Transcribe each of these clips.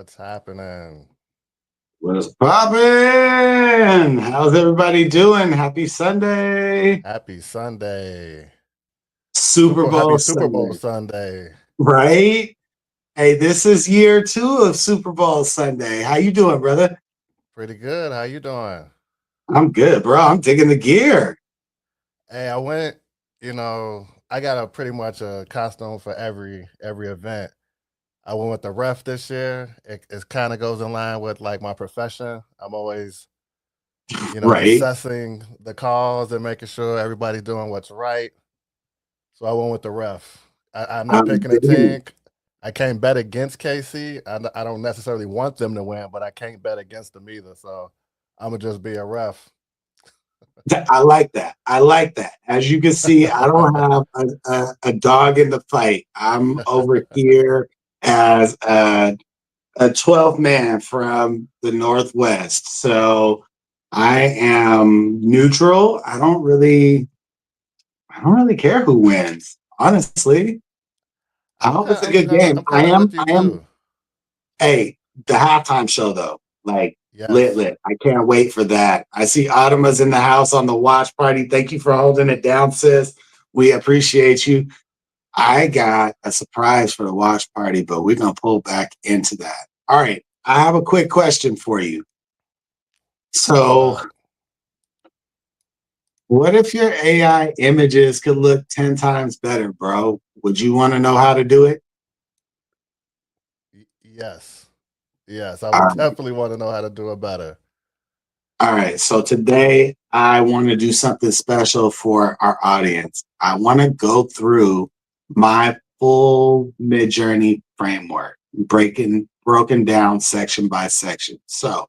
What's happening? What's poppin'? How's everybody doing? Happy Sunday. Happy Sunday. Super Happy Bowl Super Bowl Sunday, Sunday. right? Hey, this is year 2 of Super Bowl Sunday. How you doing, brother? Pretty good. How you doing? I'm good, bro. I'm digging the gear. Hey, I went, I got a pretty much a costume for every event. I went with the ref this year. It kind of goes in line with like my profession. I'm always, Right. assessing the calls and making sure everybody's doing what's right. So I went with the ref. I'm not I'm picking a digging team. I can't bet against KC. I don't necessarily want them to win, but I can't bet against them either. So I'm gonna just be a ref. it. I like that. I like that. As you can see, I don't have a dog in the fight. I'm over here as a 12th man from the Northwest. So I am neutral. I don't really care who wins. Honestly, I hope it's a good game. I'm kind of with you I am. too. Hey, the halftime show though, like lit, Yes. lit. I can't wait for that. I see Autumn's in the house on the watch party. Thank you for holding it down, sis. We appreciate you. I got a surprise for the watch party, but we're gonna pull back into that. All right. I have a quick question for you. What's So, up? what if your AI images could look 10 times better, bro? Would you want to know how to do it? Yes. Yes. I All would right. definitely want to know how to do it better. All right. So, today I want to do something special for our audience. I want to go through my full MidJourney framework, broken down section by section. So,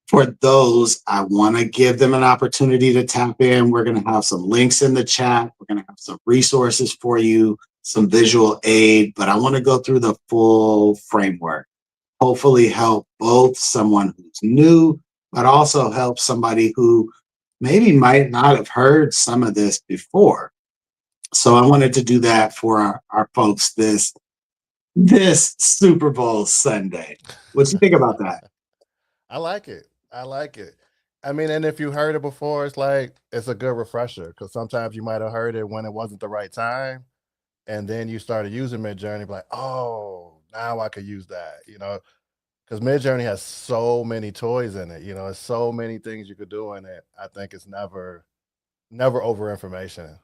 for those, I want to give them an opportunity to tap in. We're going to have some links in the chat. We're going to have some resources for you, some visual aid, but I want to go through the full framework. Hopefully, help both someone who's new, but also help somebody who maybe might not have heard some of this before. So I wanted to do that for our folks this Super Bowl Sunday. What do you think about that? I like it. I like it. I mean, and if you heard it before, it's like it's a good refresher because sometimes you might have heard it when it wasn't the right time, and then you started using Midjourney, like, oh, now I could use that, because Midjourney has so many toys in it. It's so many things you could do in it. I think it's never over information.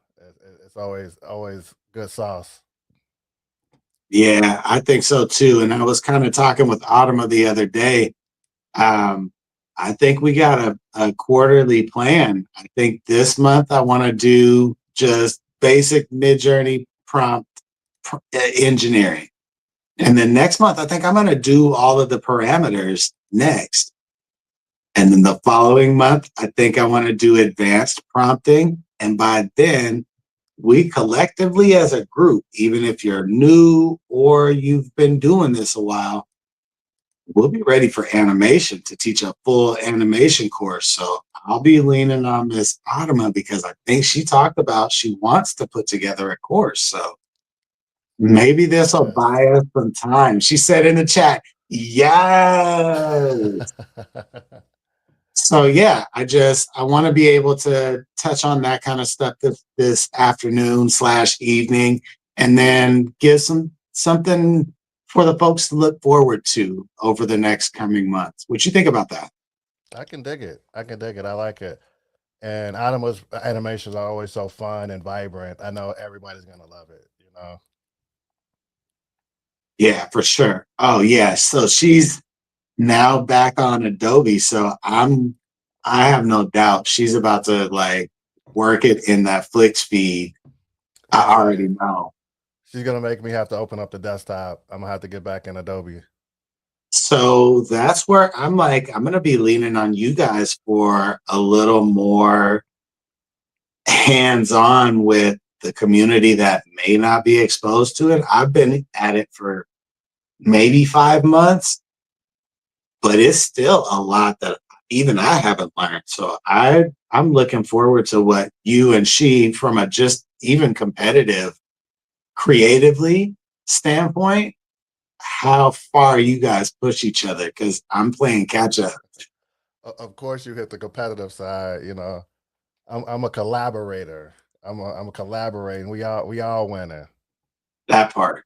It's always good sauce. Yeah, I think so too. And I was kind of talking with Autumn the other day. Um, I think we got a quarterly plan. I think this month I want to do just basic mid-journey prompt engineering. And then next month, I think I'm going to do all of the parameters next. And then the following month, I think I want to do advanced prompting. And by then, we collectively as a group, even if you're new or you've been doing this a while, we'll be ready for animation to teach a full animation course. So I'll be leaning on Miss Ottoman because I think she talked about she wants to put together a course. So maybe this will Yes. buy us some time. She said in the chat, yes. So yeah, I want to be able to touch on that kind of stuff this afternoon slash evening, and then give something for the folks to look forward to over the next coming months. What you think about that? I can dig it. I can dig it. I like it. And Anima's animations are always so fun and vibrant. I know everybody's gonna love it. Yeah, for sure. Oh yeah. So she's now back on Adobe. So I have no doubt she's about to like work it in that Flix feed. I Oh already yeah. know. She's gonna make me have to open up the desktop. I'm gonna have to get back in Adobe. So that's where I'm like, I'm gonna be leaning on you guys for a little more hands-on with the community that may not be exposed to it. I've been at it for maybe 5 months, but it's still a lot that even I haven't learned. So I'm looking forward to what you and she from a just even competitive creatively standpoint, how far you guys push each other, because I'm playing catch up. Of course, you hit the competitive side. You know, I'm a collaborator. I'm a collaborating. We all winning. That part.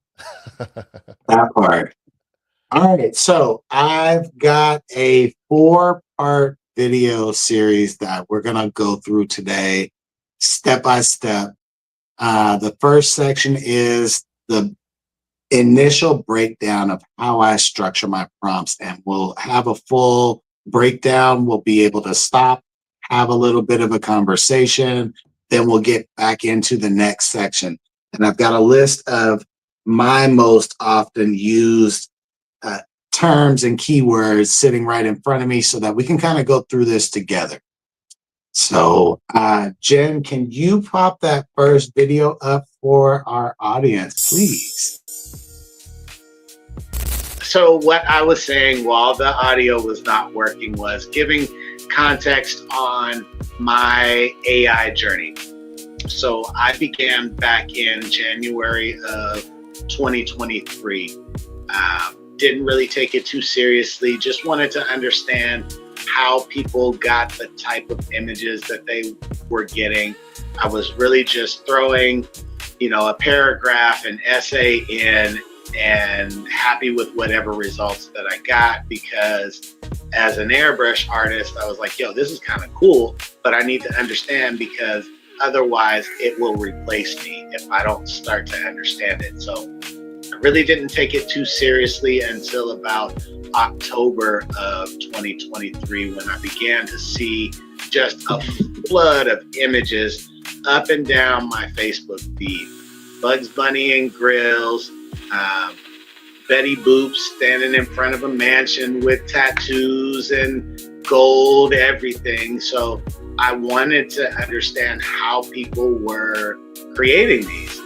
That part. All right. So I've got a 4-part video series that we're gonna go through today, step by step. The first section is the initial breakdown of how I structure my prompts, and we'll have a full breakdown. We'll be able to stop, have a little bit of a conversation, then we'll get back into the next section. And I've got a list of my most often used uh, terms and keywords sitting right in front of me so that we can kind of go through this together. So, Jen, can you pop that first video up for our audience, please? So what I was saying while the audio was not working was giving context on my AI journey. So I began back in January of 2023. Didn't really take it too seriously, just wanted to understand how people got the type of images that they were getting. I was really just throwing, a paragraph, an essay in, and happy with whatever results that I got, because as an airbrush artist, I was like, yo, this is kind of cool, but I need to understand, because otherwise it will replace me if I don't start to understand it. So I really didn't take it too seriously until about October of 2023, when I began to see just a flood of images up and down my Facebook feed. Bugs Bunny and grills, Betty Boop standing in front of a mansion with tattoos and gold, everything. So I wanted to understand how people were creating these.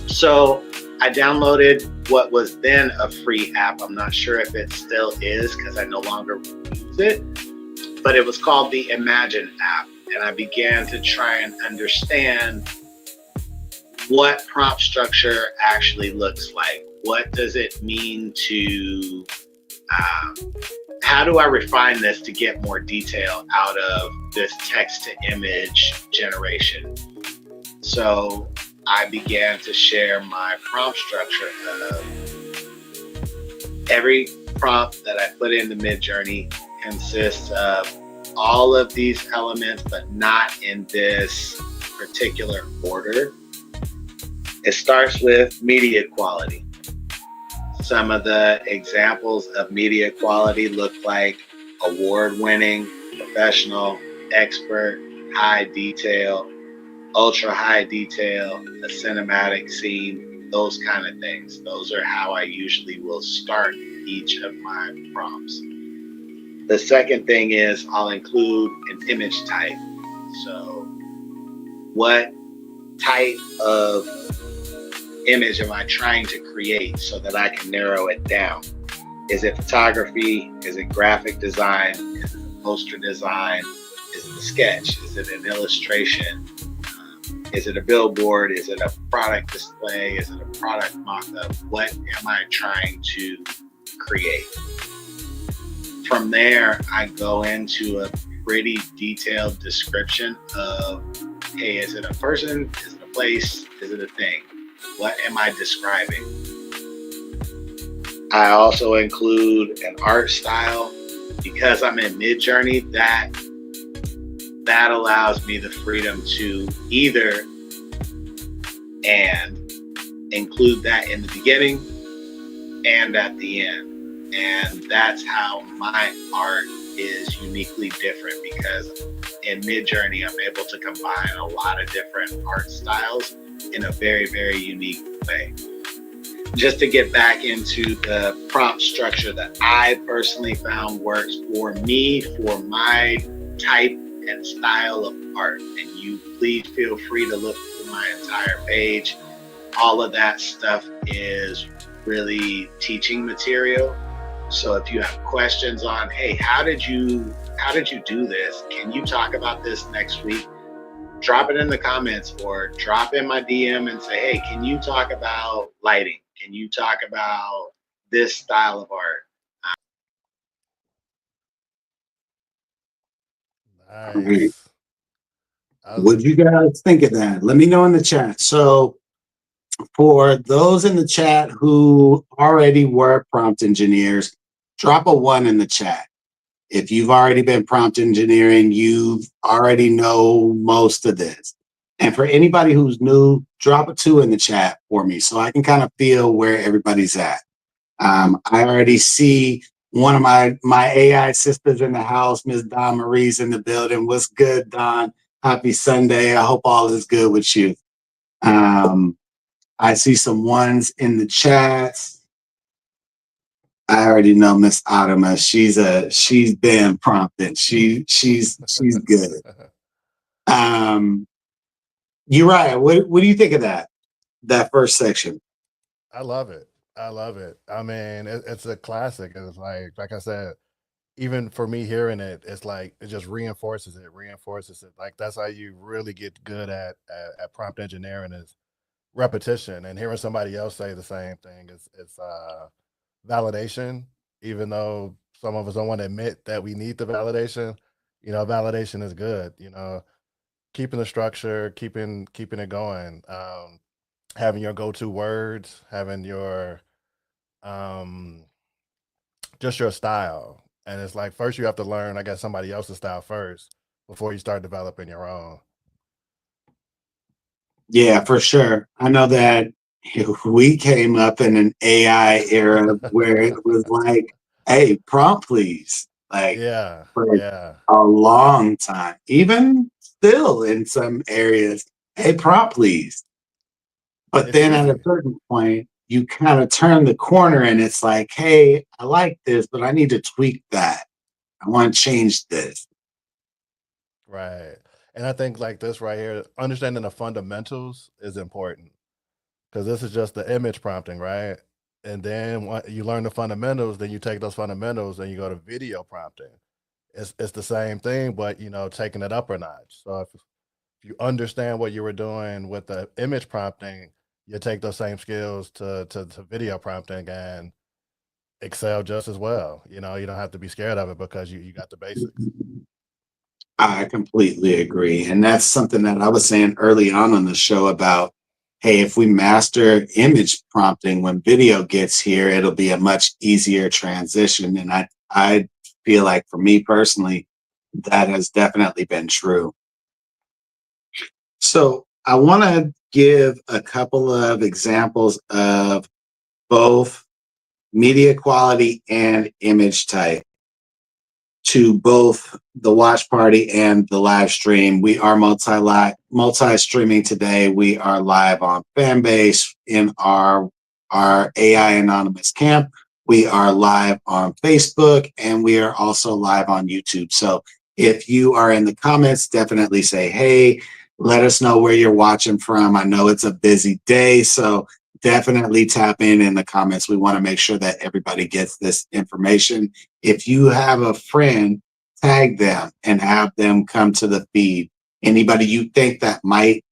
So I downloaded what was then a free app. I'm not sure if it still is, because I no longer use it, but it was called the Imagine app. And I began to try and understand what prompt structure actually looks like. What does it mean to, how do I refine this to get more detail out of this text to image generation? So I began to share my prompt structure of every prompt that I put into MidJourney consists of all of these elements, but not in this particular order. It starts with media quality. Some of the examples of media quality look like award-winning, professional, expert, high detail, ultra high detail, a cinematic scene, those kind of things. Those are how I usually will start each of my prompts. The second thing is I'll include an image type. So what type of image am I trying to create so that I can narrow it down? Is it photography? Is it graphic design? Is it a poster design? Is it a sketch? Is it an illustration? Is it a billboard? Is it a product display? Is it a product mock-up? What am I trying to create? From there, I go into a pretty detailed description of, hey, is it a person? Is it a place? Is it a thing? What am I describing? I also include an art style. Because I'm in MidJourney, that allows me the freedom to either and include that in the beginning and at the end. And that's how my art is uniquely different, because in MidJourney, I'm able to combine a lot of different art styles in a very, very unique way. Just to get back into the prompt structure that I personally found works for me, for my type and style of art. And you please feel free to look through my entire page. All of that stuff is really teaching material. So if you have questions on, hey, how did you do this? Can you talk about this next week? Drop it in the comments, or drop in my DM and say, hey, can you talk about lighting? Can you talk about this style of art. All right. Nice. What do you guys think of that? Let me know in the chat. So for those in the chat who already were prompt engineers, drop a 1 in the chat. If you've already been prompt engineering, you already know most of this. And for anybody who's new, drop a 2 in the chat for me so I can kind of feel where everybody's at. I already see one of my AI sisters in the house, Miss Don Marie's in the building. What's good, Don? Happy Sunday. I hope all is good with you. I see some 1s in the chats. I already know Miss Adama. She's been prompted. She's good. Uriah, what do you think of that first section? I love it. I love it. I mean, it's a classic. It's like I said, even for me hearing it, it's like it just reinforces it, reinforces it. Like that's how you really get good at prompt engineering is repetition and hearing somebody else say the same thing. It's validation, even though some of us don't want to admit that we need the validation. Validation is good. Keeping the structure, keeping it going. Having your go-to words, having your um just your style. And it's like first you have to learn, I guess, somebody else's style first before you start developing your own. Yeah, for sure. I know that we came up in an AI era where it was like, hey, prompt please. Like Yeah, for yeah. a long time. Even still in some areas, hey, prompt please. But It's then at a easy. certain point, you kind of turn the corner and it's like, hey, I like this, but I need to tweak that. I want to change this. Right. And I think like this right here, understanding the fundamentals is important because this is just the image prompting, right? And then when you learn the fundamentals, then you take those fundamentals and you go to video prompting. It's the same thing, but taking it up a notch. So if you understand what you were doing with the image prompting, you take those same skills to video prompting and excel just as well. You don't have to be scared of it because you got the basics. I completely agree. And that's something that I was saying early on the show about, hey, if we master image prompting when video gets here, it'll be a much easier transition. And I feel like for me personally, that has definitely been true. So I want to give a couple of examples of both media quality and image type to both the watch party and the live stream. We are multi streaming today. We are live on Fanbase in our AI anonymous camp. We are live on Facebook and we are also live on YouTube. So if you are in the comments, definitely say, hey, let us know where you're watching from. I know it's a busy day, so definitely tap in the comments. We want to make sure that everybody gets this information. If you have a friend, tag them and have them come to the feed. Anybody you think that might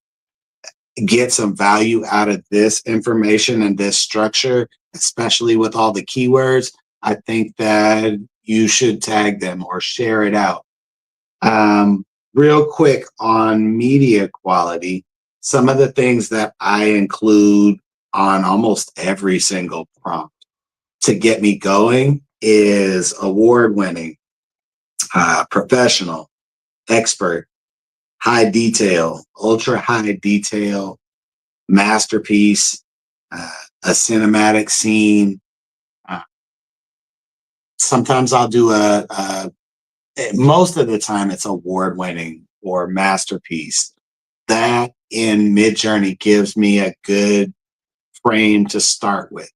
get some value out of this information and this structure, especially with all the keywords, I think that you should tag them or share it out. Real quick on media quality, some of the things that I include on almost every single prompt to get me going is award winning, professional, expert, high detail, ultra high detail, masterpiece, a cinematic scene. Uh, Sometimes I'll do most of the time it's award winning or masterpiece. That in MidJourney gives me a good frame to start with.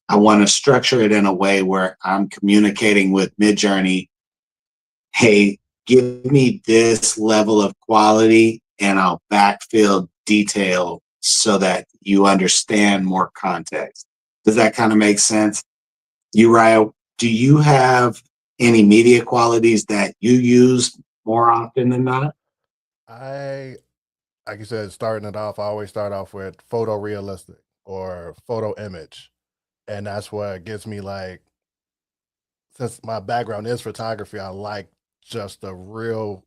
I want to structure it in a way where I'm communicating with MidJourney, hey, give me this level of quality and I'll backfill detail so that you understand more context. Does that kind of make sense? Uriah, do you have any media qualities that you use more often than not? I like you said, starting it off, I always start off with photorealistic or photo image. And that's what gets me like, since my background is photography, I like just a real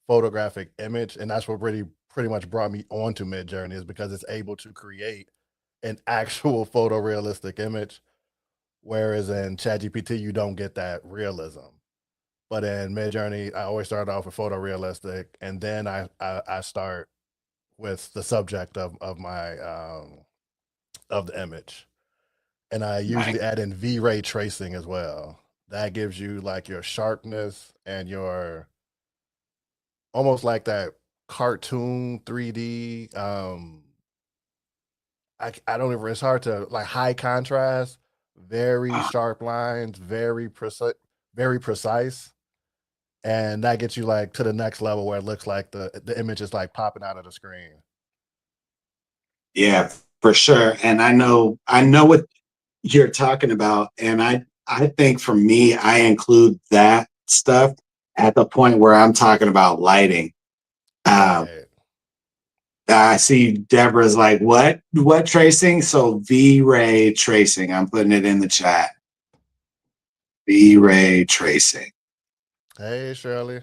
photographic image. And that's what really pretty much brought me onto MidJourney, is because it's able to create an actual photorealistic image. Whereas in ChatGPT, you don't get that realism. But in MidJourney, I always start off with photorealistic, and then I start with the subject of my of the image, and I Right. usually add in V-ray tracing as well. That gives you like your sharpness and your almost like that cartoon 3D. I don't even. It's hard to like high contrast, very Uh, sharp lines, very precise, and that gets you like to the next level where it looks like the image is like popping out of the screen. yeah, for sure. And I know what you're talking about. And I think for me, I include that stuff at the point where I'm talking about lighting. Um, Right. I see Deborah's like, what tracing? So V-ray tracing. I'm putting it in the chat. V-ray tracing. Hey, Shirley.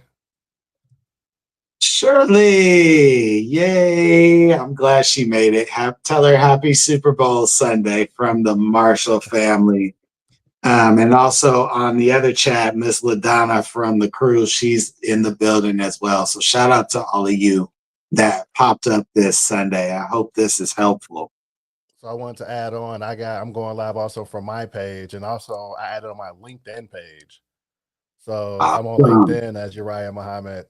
Shirley, yay! I'm glad she made it. Tell her happy Super Bowl Sunday from the Marshall family. And also on the other chat, Miss LaDonna from the crew, she's in the building as well. So shout out to all of you that popped up this Sunday. I hope this is helpful. So I wanted to add on. I'm going live also from my page, and also I added on my LinkedIn page. So I'm on Awesome. LinkedIn as Uriah Muhammad.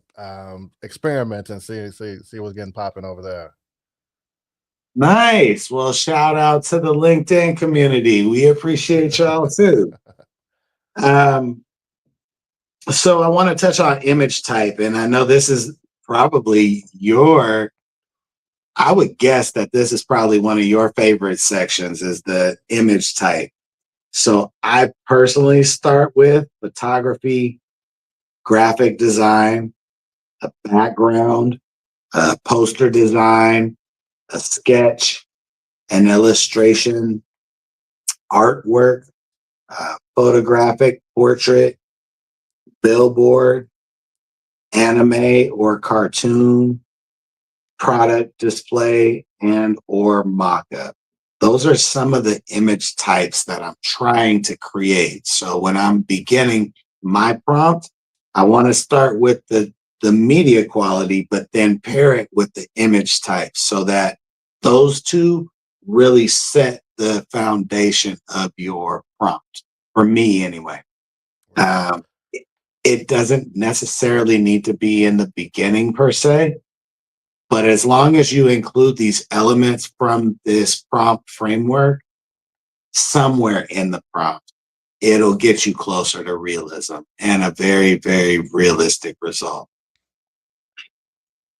Experiment and see what's getting popping over there. Nice. Well, shout out to the LinkedIn community. We appreciate y'all too. Um, so I want to touch on image type, and I know this is probably I would guess that this is probably one of your favorite sections is the image type. So I personally start with photography, graphic design, a background, a poster design, a sketch, an illustration, artwork, photographic, portrait, billboard, anime or cartoon, product display, and or mock-up. Those are some of the image types that I'm trying to create. So when I'm beginning my prompt, I want to start with the media quality, but then pair it with the image type so that those two really set the foundation of your prompt. For me, anyway. Right. Um, it doesn't necessarily need to be in the beginning per se, but as long as you include these elements from this prompt framework somewhere in the prompt, it'll get you closer to realism and a very, very realistic result.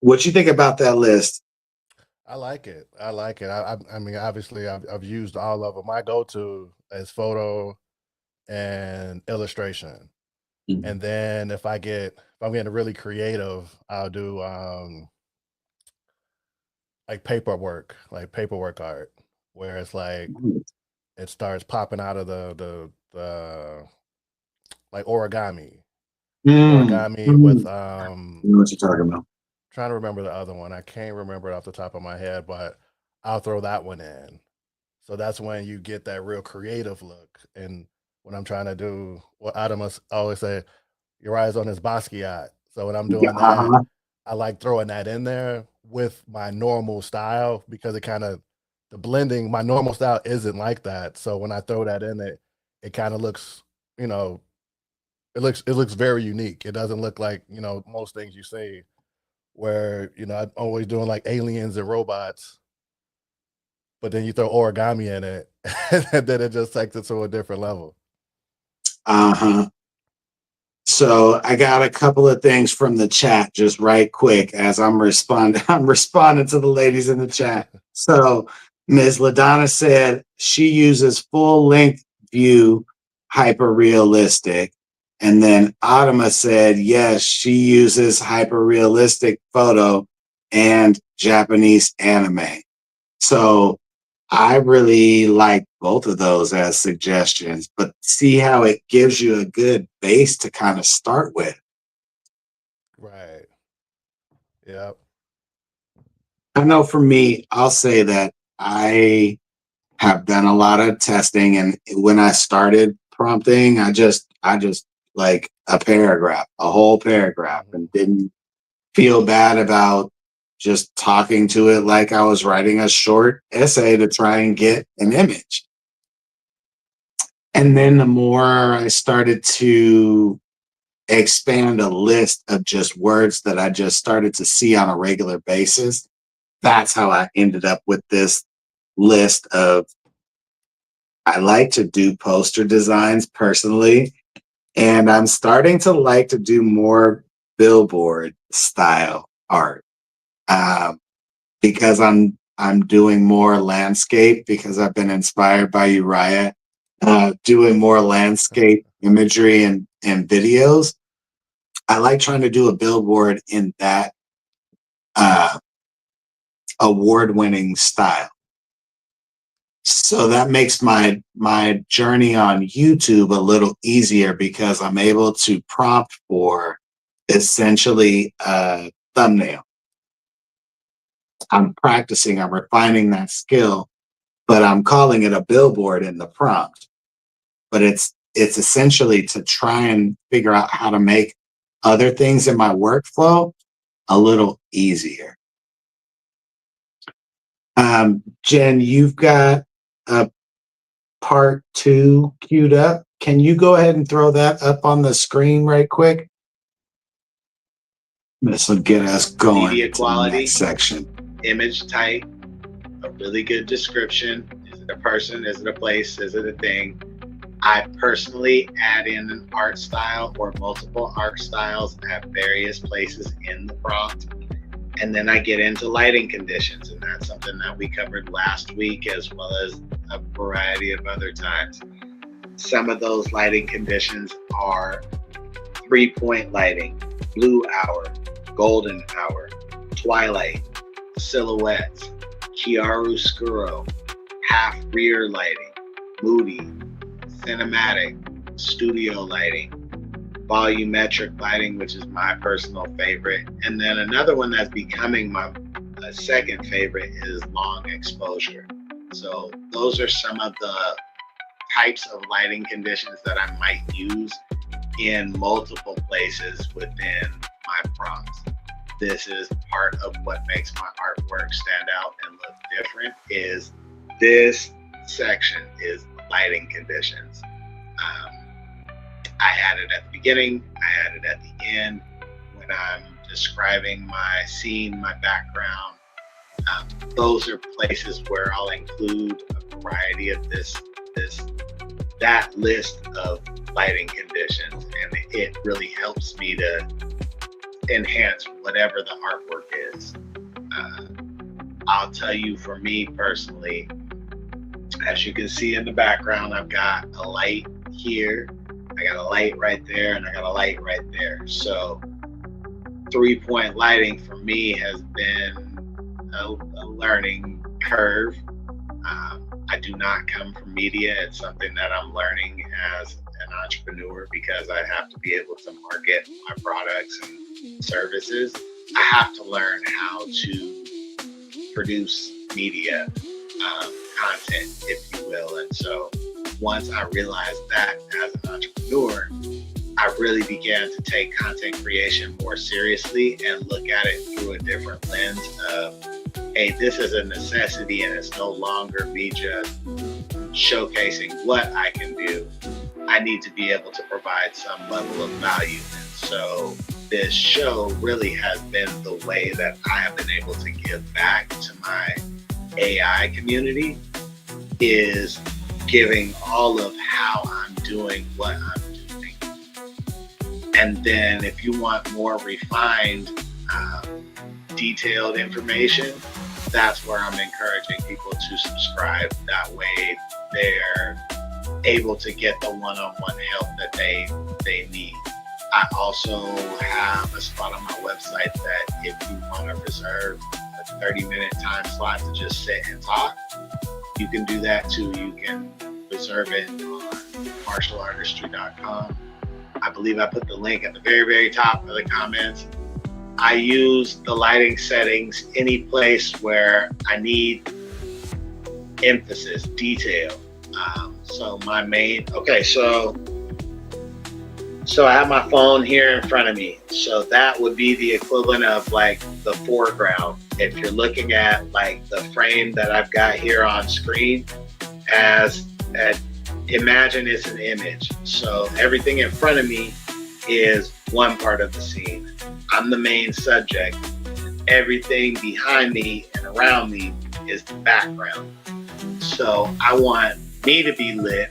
What you think about that list? I like it. I like it. I mean, obviously, I've used all of them. My go-to is photo and illustration, Mhm. and then if I'm getting really creative, I'll do like paperwork art, where it's like it starts popping out of the like Mm, origami with mm. You know what you're talking about. trying to remember the other one. I can't remember it off the top of my head, but I'll throw that one in. So that's when you get that real creative look. And when I'm trying to do what Adam must always say, your eyes on his Basquiat. So when I'm doing that, Uh-huh. I like throwing that in there with my normal style, because it kind of the blending, my normal style isn't like that. So when I throw that in it, it kind of looks, you know, it looks very unique. It doesn't look like, most things you see where, I'm always doing like aliens and robots, but then you throw origami in it, and then it just takes it to a different level. Uh-huh. So I got a couple of things from the chat just right quick as I'm responding. I'm responding to the ladies in the chat. So Ms. LaDonna said she uses full length view hyper realistic. And then Adama said, yes, she uses hyper realistic photo and Japanese anime. So I really like both of those as suggestions, but see how it gives you a good base to kind of start with. Right. Yep. I know for me, I'll say that I have done a lot of testing, and when I started prompting, I just like a paragraph, a whole paragraph, Mhm. and didn't feel bad about just talking to it like I was writing a short essay to try and get an image. And then the more I started to expand a list of just words that I just started to see on a regular basis, that's how I ended up with this list of I like to do poster designs personally, and I'm starting to like to do more billboard style art. Um, because I'm doing more landscape because I've been inspired by Uriah, doing more landscape imagery and videos. I like trying to do a billboard in that uh, award-winning style. So that makes my journey on YouTube a little easier because I'm able to prompt for essentially a thumbnail. I'm practicing, I'm refining that skill, but I'm calling it a billboard in the prompt. But it's essentially to try and figure out how to make other things in my workflow a little easier. Jen, you've got a part two queued up. Can you go ahead and throw that up on the screen right quick? This will get us going Media to the quality, next section. image type, a really good description. Is it a person? Is it a place? Is it a thing? I personally add in an art style or multiple art styles at various places in the prompt. And then I get into lighting conditions, and that's something that we covered last week as well as a variety of other times. Some of those lighting conditions are 3-point lighting, blue hour, golden hour, twilight, silhouettes, chiaroscuro, half rear lighting, moody, cinematic, studio lighting, volumetric lighting, which is my personal favorite. And then another one that's becoming my second favorite is long exposure. So those are some of the types of lighting conditions that I might use in multiple places within my prompts. This is part of what makes my artwork stand out and look different is this section is lighting conditions. I add it at the beginning, I add it at the end when I'm describing my scene, my background. Those are places where I'll include a variety of that list of lighting conditions, and it really helps me to enhance whatever the artwork is. I'll tell you, for me personally, as you can see in the background, I've got a light here, I got a light right there, and I got a light right there. So 3-point lighting for me has been a learning curve. I do not come from media. It's something that I'm learning as an entrepreneur because I have to be able to market my products and services. I have to learn how to produce media content, if you will. And so once I realized that as an entrepreneur, I really began to take content creation more seriously and look at it through a different lens of, hey, this is a necessity and it's no longer me just showcasing what I can do. I need to be able to provide some level of value. And so this show really has been the way that I have been able to give back to my AI community, is giving all of how I'm doing what I'm doing. And then if you want more refined, detailed information, that's where I'm encouraging people to subscribe. That way they're able to get the one-on-one help that they need. I also have a spot on my website that if you want to reserve a 30-minute time slot to just sit and talk, you can do that too. You can reserve it on martialartistry.com. I believe I put the link at the very, very top of the comments. I use the lighting settings any place where I need emphasis, detail. So my main, okay, so I have my phone here in front of me. So that would be the equivalent of like the foreground. If you're looking at like the frame that I've got here on screen, imagine it's an image. So everything in front of me is one part of the scene. I'm the main subject. Everything behind me and around me is the background. So I want me to be lit,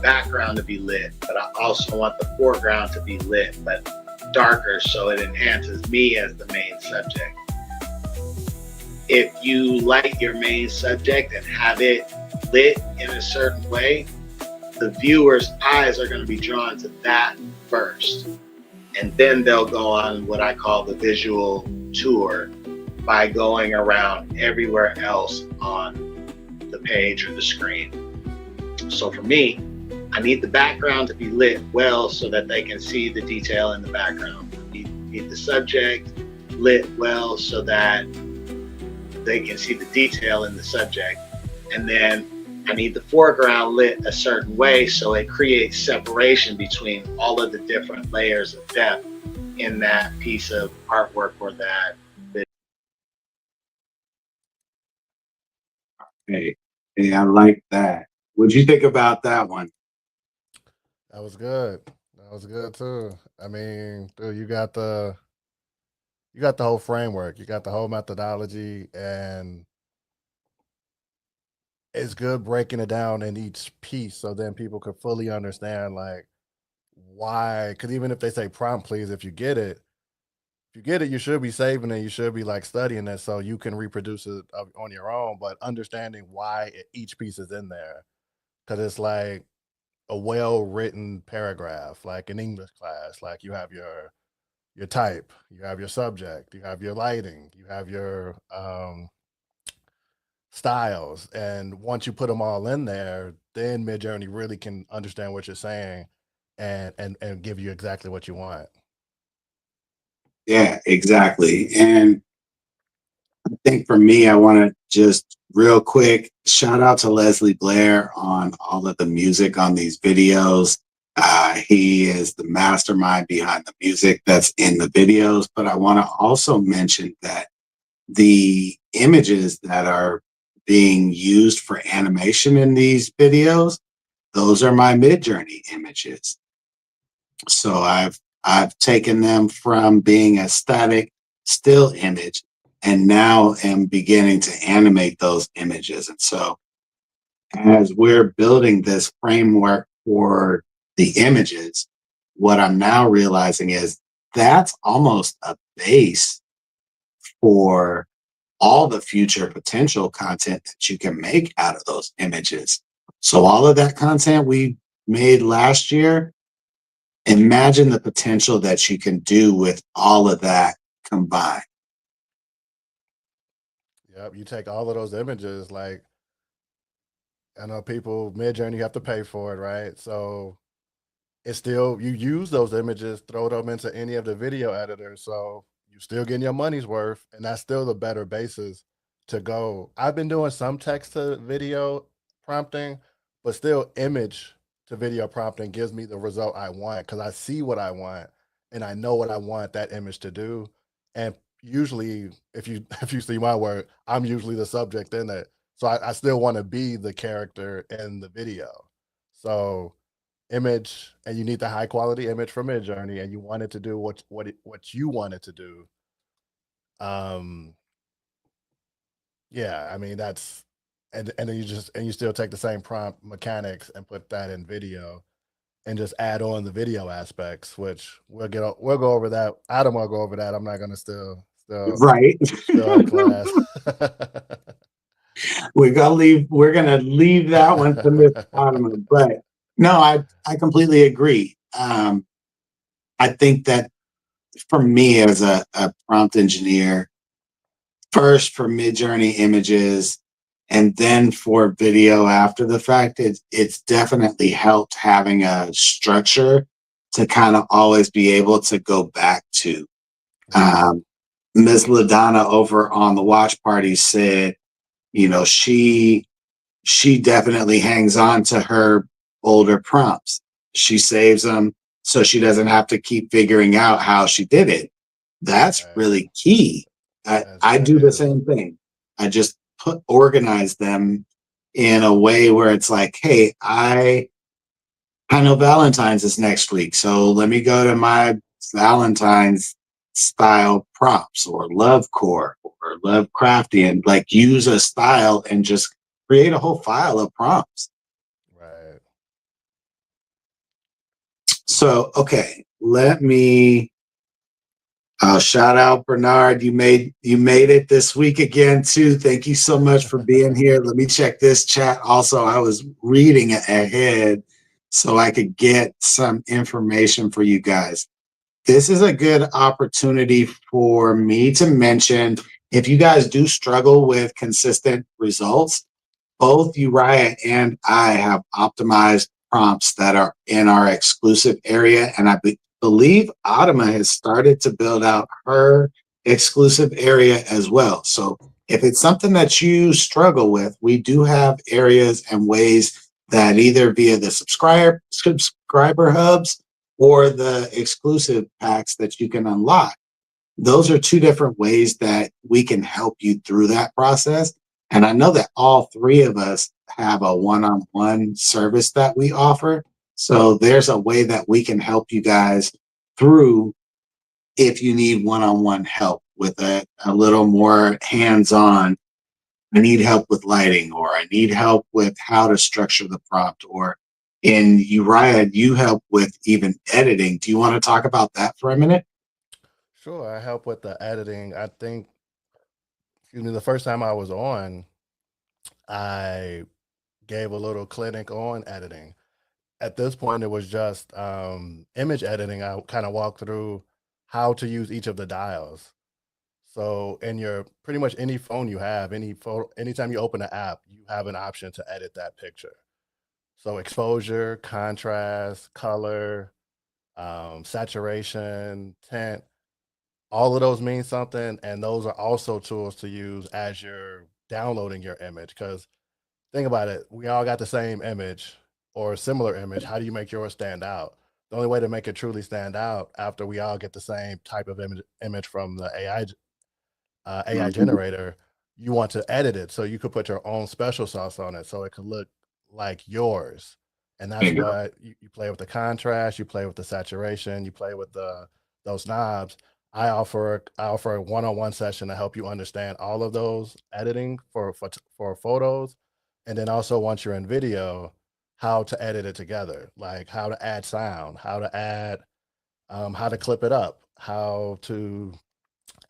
background to be lit, but I also want the foreground to be lit, but darker, so it enhances me as the main subject. If you light your main subject and have it lit in a certain way, the viewer's eyes are going to be drawn to that first. And then they'll go on what I call the visual tour by going around everywhere else on the page or the screen. So for me, I need the background to be lit well so that they can see the detail in the background. I need the subject lit well so that they can see the detail in the subject. And then I need the foreground lit a certain way so it creates separation between all of the different layers of depth in that piece of artwork or that video. Hey, I like that. What'd you think about that one? That was good. That was good too. I mean, dude, you got the whole framework, you got the whole methodology, and it's good breaking it down in each piece so then people could fully understand like why. Because even if they say prompt, please, if you get it, you should be saving it. You should be like studying it so you can reproduce it on your own. But understanding why each piece is in there, because it's like a well-written paragraph, like in English class. Like you have your type, you have your subject, you have your lighting, you have your styles, and once you put them all in there, then MidJourney really can understand what you're saying and give you exactly what you want. Yeah, exactly. And I think for me, I want to just real quick shout out to Leslie Blair on all of the music on these videos. He is the mastermind behind the music that's in the videos. But I want to also mention that the images that are being used for animation in these videos, those are my MidJourney images. So I've taken them from being a static still image and now am beginning to animate those images. And so as we're building this framework for the images, what I'm now realizing is that's almost a base for all the future potential content that you can make out of those images. So all of that content we made last year, imagine the potential that you can do with all of that combined. Yep, you take all of those images, like I know people MidJourney you have to pay for it, right? So it's still, you use those images, throw them into any of the video editors, so you still getting your money's worth, and that's still the better basis to go. I've been doing some text to video prompting, but still image to video prompting gives me the result I want because I see what I want and I know what I want that image to do. And usually, if you if you see my work, I'm usually the subject in it, so I still want to be the character in the video. So image, and you need the high quality image from MidJourney, and you want it to do what you want it to do. Um, yeah, I mean that's, and then you still take the same prompt mechanics and put that in video, and just add on the video aspects, which we'll go over that. Adam will go over that. I'm not gonna Right. still our class. We're gonna leave that one to Miss Ottoman. But no, I completely agree. I think that for me as a prompt engineer, first for MidJourney images, And then for video after the fact, it's definitely helped having a structure to kind of always be able to go back to. Right. Ms. LaDonna over on the watch party said, you know, she definitely hangs on to her older prompts. She saves them so she doesn't have to keep figuring out how she did it. That's Right. really key. I That do the is. same thing. I just organize them in a way where it's like, hey, I know Valentine's is next week, so let me go to my Valentine's style prompts or love core or love crafty and like use a style and just create a whole file of prompts. Right. So, okay, let me shout out Bernard. You made it this week again too. Thank you so much for being here. Let me check this chat. Also, I was reading it ahead so I could get some information for you guys. This is a good opportunity for me to mention if you guys do struggle with consistent results, both Uriah and I have optimized prompts that are in our exclusive area. And believe Adama has started to build out her exclusive area as well. So if it's something that you struggle with, we do have areas and ways that either via the subscriber hubs or the exclusive packs that you can unlock. Those are two different ways that we can help you through that process. And I know that all three of us have a one-on-one service that we offer. So there's a way that we can help you guys through if you need one-on-one help with a little more hands-on. I need help with lighting, or I need help with how to structure the prompt, or in Uriah, you help with even editing. Do you want to talk about that for a minute? Sure. I help with the editing. I think, excuse me, the first time I was on, I gave a little clinic on editing. At this point, it was just image editing. I kind of walked through how to use each of the dials. So in your pretty much any phone you have, any photo, anytime you open an app, you have an option to edit that picture. So exposure, contrast, color, saturation, tint, all of those mean something, and those are also tools to use as you're downloading your image. Because think about it, we all got the same image or a similar image. How do you make yours stand out? The only way to make it truly stand out after we all get the same type of image from the AI Mhm. generator, you want to edit it so you could put your own special sauce on it so it could look like yours. And There that's you go. what you play with the contrast, you play with the saturation, you play with the those knobs. I offer a one-on-one session to help you understand all of those editing for photos, and then also once you're in video, how to edit it together, like how to add sound, how to clip it up, how to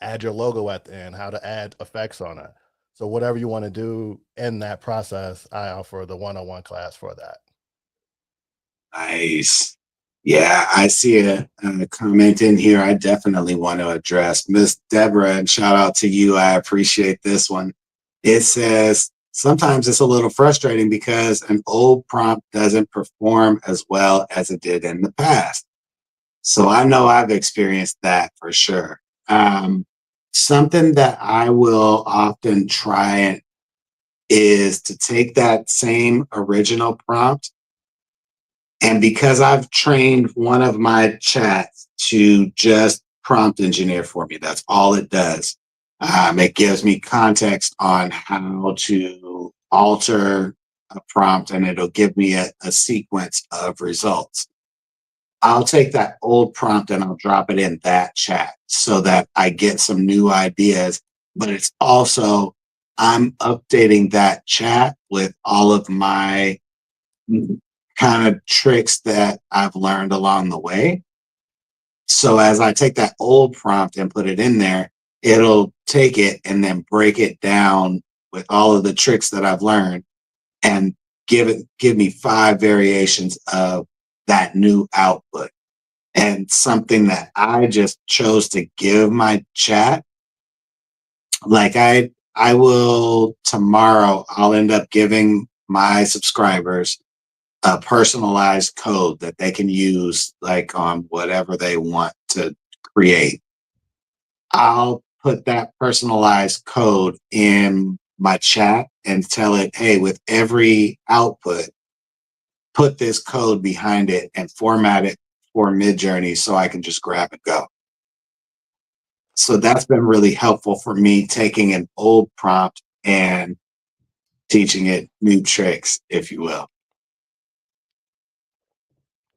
add your logo at the end, how to add effects on it. So whatever you want to do in that process, I offer the one-on-one class for that. Nice. Yeah, I see a comment in here I definitely want to address. Miss Deborah, and shout out to you. I appreciate this one. It says, sometimes it's a little frustrating because an old prompt doesn't perform as well as it did in the past. So I know I've experienced that for sure. Something that I will often try is to take that same original prompt, and because I've trained one of my chats to just prompt engineer for me, that's all it does. It gives me context on how to alter a prompt and it'll give me a sequence of results. I'll take that old prompt and I'll drop it in that chat so that I get some new ideas. But it's also, I'm updating that chat with all of my kind of tricks that I've learned along the way. So as I take that old prompt and put it in there, it'll take it and then break it down with all of the tricks that I've learned and give me 5 variations of that new output. And something that I just chose to give my chat, like I will tomorrow, I'll end up giving my subscribers a personalized code that they can use like on whatever they want to create. I'll put that personalized code in my chat and tell it, hey, with every output, put this code behind it and format it for MidJourney so I can just grab and go. So that's been really helpful for me taking an old prompt and teaching it new tricks, if you will.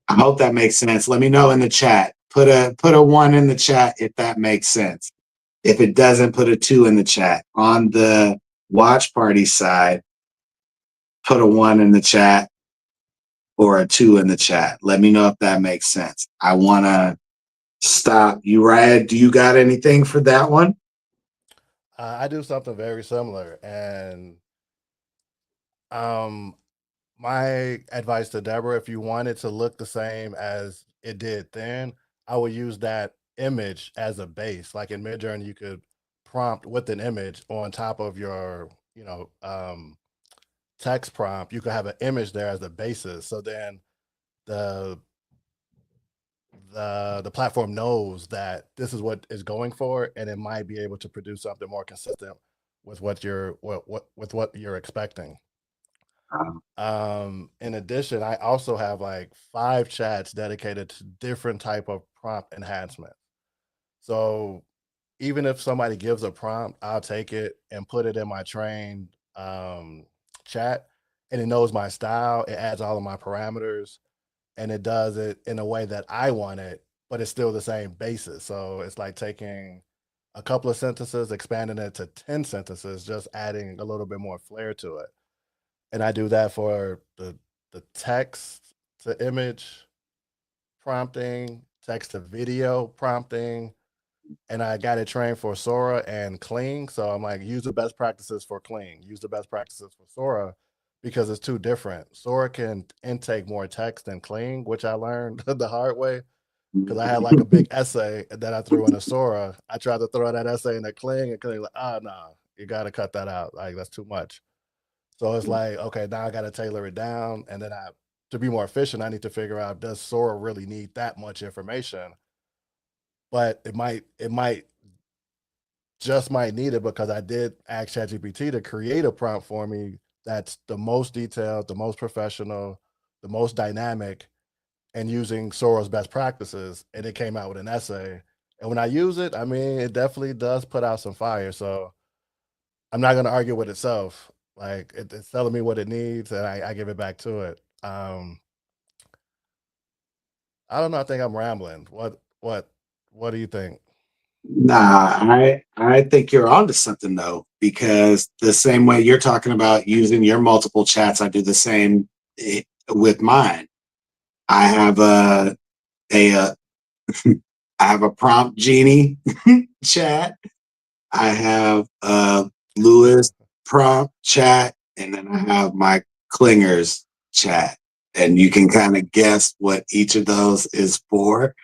I hope that makes sense. Let me know in the chat. Put a 1 in the chat if that makes sense. If it doesn't, put a 2 in the chat. On the watch party side, put a 1 in the chat or a 2 in the chat. Let me know if that makes sense. I want to stop. Uriah, do you got anything for that one? I do something very similar, and um, my advice to Deborah, if you want it to look the same as it did then, I would use that image as a base. Like in Midjourney, you could prompt with an image on top of your, text prompt. You could have an image there as the basis. So then the the platform knows that this is what is going for, and it might be able to produce something more consistent with what you're expecting. Um, In addition, I also have like 5 chats dedicated to different type of prompt enhancement. So even if somebody gives a prompt, I'll take it and put it in my trained chat, and it knows my style. It adds all of my parameters, and it does it in a way that I want it, but it's still the same basis. So it's like taking a couple of sentences, expanding it to 10 sentences, just adding a little bit more flair to it. And I do that for the text to image prompting, text to video prompting, and I got it trained for Sora and Kling. So I'm like, use the best practices for Kling, use the best practices for Sora, because it's too different. Sora can intake more text than Kling, which I learned the hard way because I had like a big essay that I threw in a Sora. I tried to throw that essay in a Kling, and Kling like, no, you got to cut that out. Like that's too much. So it's like, okay, now I got to tailor it down, and then to be more efficient, I need to figure out, does Sora really need that much information? But it might just might need it, because I did ask ChatGPT to create a prompt for me that's the most detailed, the most professional, the most dynamic, and using Sora's best practices, and it came out with an essay. And when I use it, I mean, it definitely does put out some fire. So I'm not going to argue with itself. Like it's telling me what it needs, and I give it back to it. I don't know. I think I'm rambling. What do you think? Nah, I think you're onto something though, because the same way you're talking about using your multiple chats, I do the same with mine. I have a I have a prompt genie chat. I have a Lewis prompt chat, and then I have my clingers chat. And you can kind of guess what each of those is for.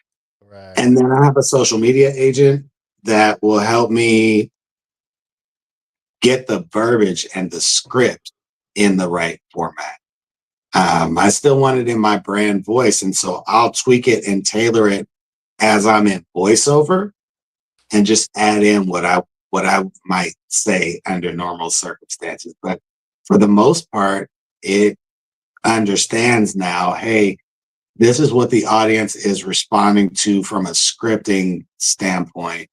Right. And then I have a social media agent that will help me get the verbiage and the script in the right format. I still want it in my brand voice, and so I'll tweak it and tailor it as I'm in voiceover, and just add in what I might say under normal circumstances. But for the most part, it understands now, hey, this is what the audience is responding to from a scripting standpoint.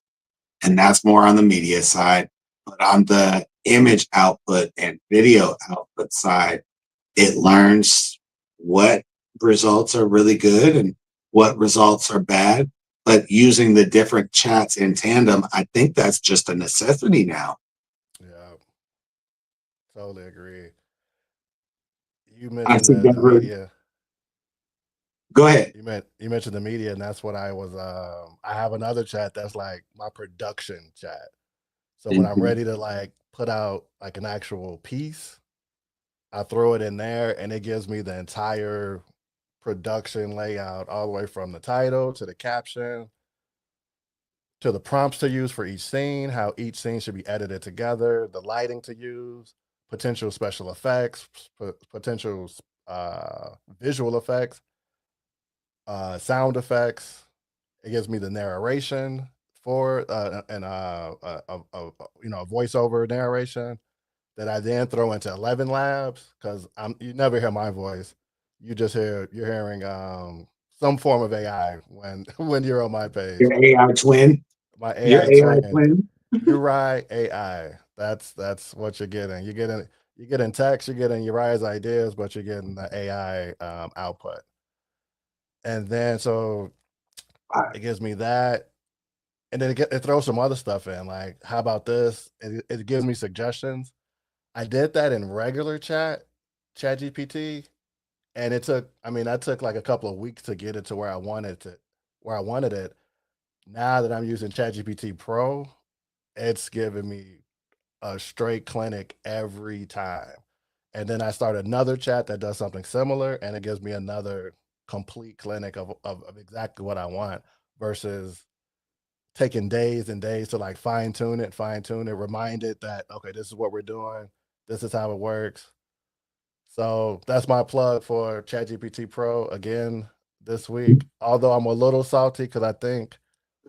And that's more on the media side. But on the image output and video output side, it learns what results are really good and what results are bad. But using the different chats in tandem, I think that's just a necessity now. Yeah. Totally agree. You I mentioned see the Deborah. media. Go ahead. You mentioned the media, and that's what I was. I have another chat that's like my production chat. So when I'm Mhm. ready to like put out like an actual piece, I throw it in there, and it gives me the entire production layout, all the way from the title to the caption to the prompts to use for each scene, how each scene should be edited together, the lighting to use, potential special effects, potential visual effects, sound effects. It gives me the narration for and a voiceover narration that I then throw into 11 Labs because you never hear my voice. You're hearing some form of AI when when you're on my page. Your AI twin. My Your AI AI trained twin. Uri AI. That's what you're getting. You're getting text, you're getting Uri's ideas, but you're getting the AI output. And then so it gives me that, and then it throws some other stuff in. Like, how about this? It gives me suggestions. I did that in regular Chat GPT, and it took. I mean, that took like a couple of weeks to get it to where I wanted it. Now that I'm using ChatGPT Pro, it's giving me a straight clinic every time. And then I start another chat that does something similar, and it gives me another complete clinic of exactly what I want versus taking days and days to like fine tune it, remind it that, okay, this is what we're doing, this is how it works. So that's my plug for ChatGPT Pro again this week. Although I'm a little salty because I think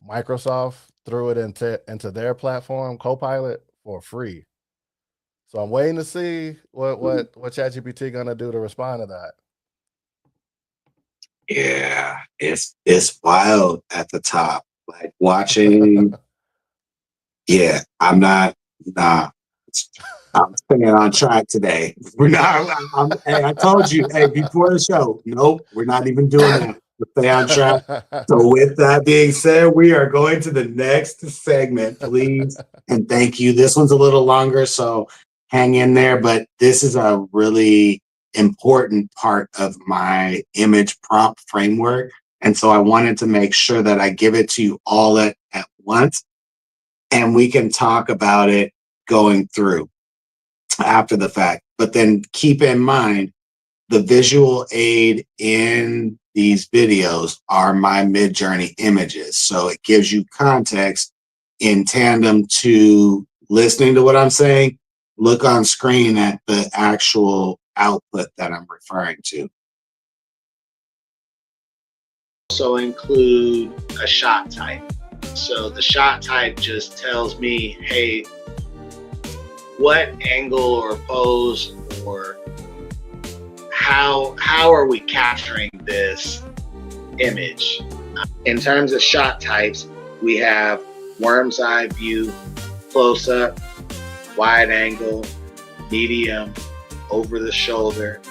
Microsoft threw it into their platform, Copilot, for free. So I'm waiting to see what ChatGPT gonna do to respond to that. Yeah, it's wild at the top. Like watching. Yeah, I'm not. Nah, I'm staying on track today. We're not. Hey, I told you. Hey, before the show. Nope, we're not even doing that. We'll stay on track. So, with that being said, we are going to the next segment, please, and thank you. This one's a little longer, so hang in there. But this is a really important part of my image prompt framework, and so I wanted to make sure that I give it to you all at once, and we can talk about it going through after the fact. But then keep in mind the visual aid in these videos are my MidJourney images. So it gives you context in tandem to listening to what I'm saying. Look on screen at the actual output that I'm referring to. Also include a shot type. So the shot type just tells me, hey, what angle or pose or how are we capturing this image? In terms of shot types, we have worm's eye view, close up, wide angle, medium, over the shoulder,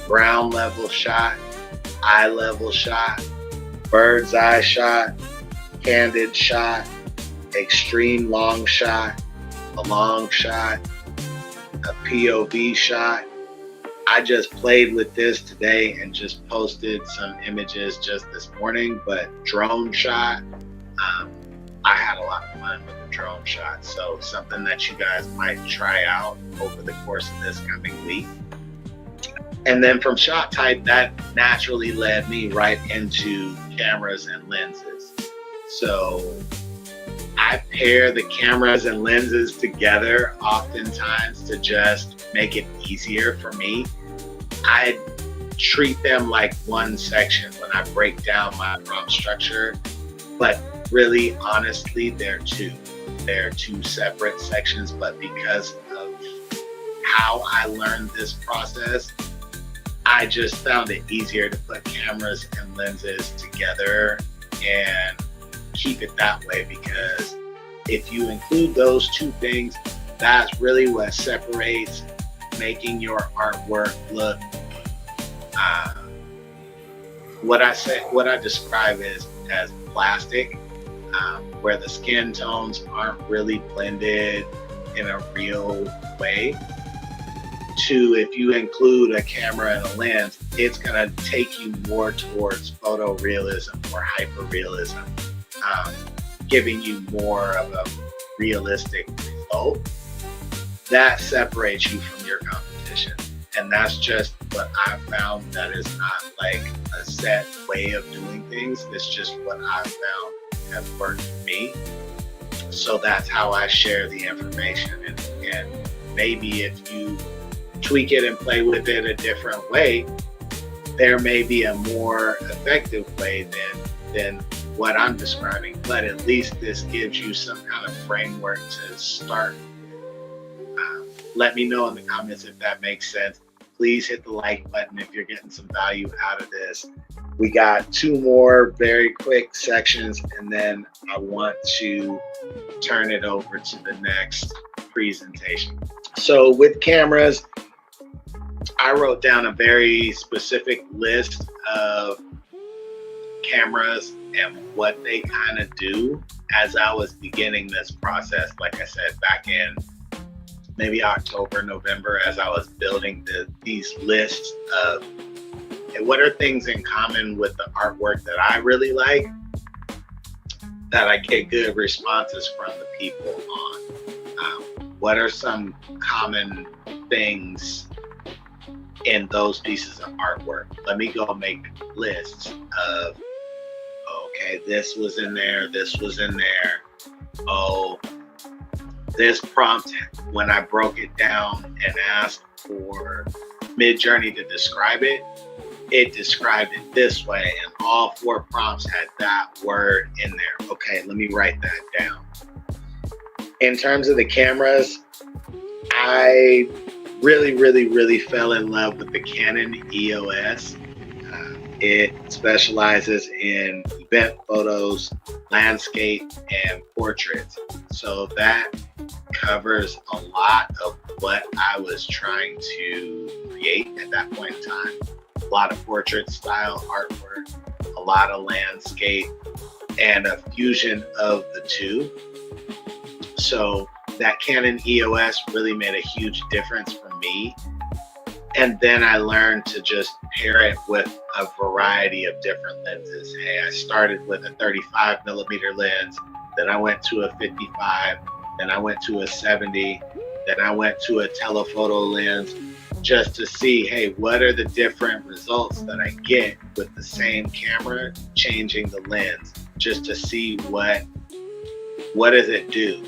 ground level shot, eye level shot, bird's eye shot, candid shot, extreme long shot, a long shot, a POV shot. I just played with this today and just posted some images just this morning, but drone shot, I had a lot of fun with the drone shot. So something that you guys might try out over the course of this coming week. And then from shot type, that naturally led me right into cameras and lenses. So I pair the cameras and lenses together oftentimes to just make it easier for me. I treat them like one section when I break down my prompt structure, but really, honestly, they're two. They're two separate sections, but because of how I learned this process, I just found it easier to put cameras and lenses together and keep it that way, because if you include those two things, that's really what separates making your artwork look what I describe as plastic, where the skin tones aren't really blended in a real way, to if you include a camera and a lens, it's gonna take you more towards photorealism or hyperrealism, giving you more of a realistic result. That separates you from your competition. And that's just what I found. That is not like a set way of doing things. It's just what I found have worked for me. So that's how I share the information. And maybe if you tweak it and play with it a different way, there may be a more effective way than what I'm describing, but at least this gives you some kind of framework to start. Let me know in the comments if that makes sense. Please hit the like button if you're getting some value out of this. We got 2 more very quick sections, and then I want to turn it over to the next presentation. So with cameras, I wrote down a very specific list of cameras and what they kind of do as I was beginning this process. Like I said, back in maybe October, November, as I was building these lists of what are things in common with the artwork that I really like, that I get good responses from the people on. What are some common things in those pieces of artwork? Let me go make lists of, okay, this was in there, this was in there. Oh, this prompt, when I broke it down and asked for MidJourney to describe it, it described it this way, and all 4 prompts had that word in there. Okay, let me write that down. In terms of the cameras, I really fell in love with the Canon EOS. It specializes in event photos, landscape, and portraits. So that covers a lot of what I was trying to create at that point in time. A lot of portrait style artwork, a lot of landscape, and a fusion of the two. So that Canon EOS really made a huge difference for me. And then I learned to just pair it with a variety of different lenses. Hey, I started with a 35mm lens, then I went to a 55, then I went to a 70, then I went to a telephoto lens, just to see, hey, what are the different results that I get with the same camera changing the lens, just to see what does it do.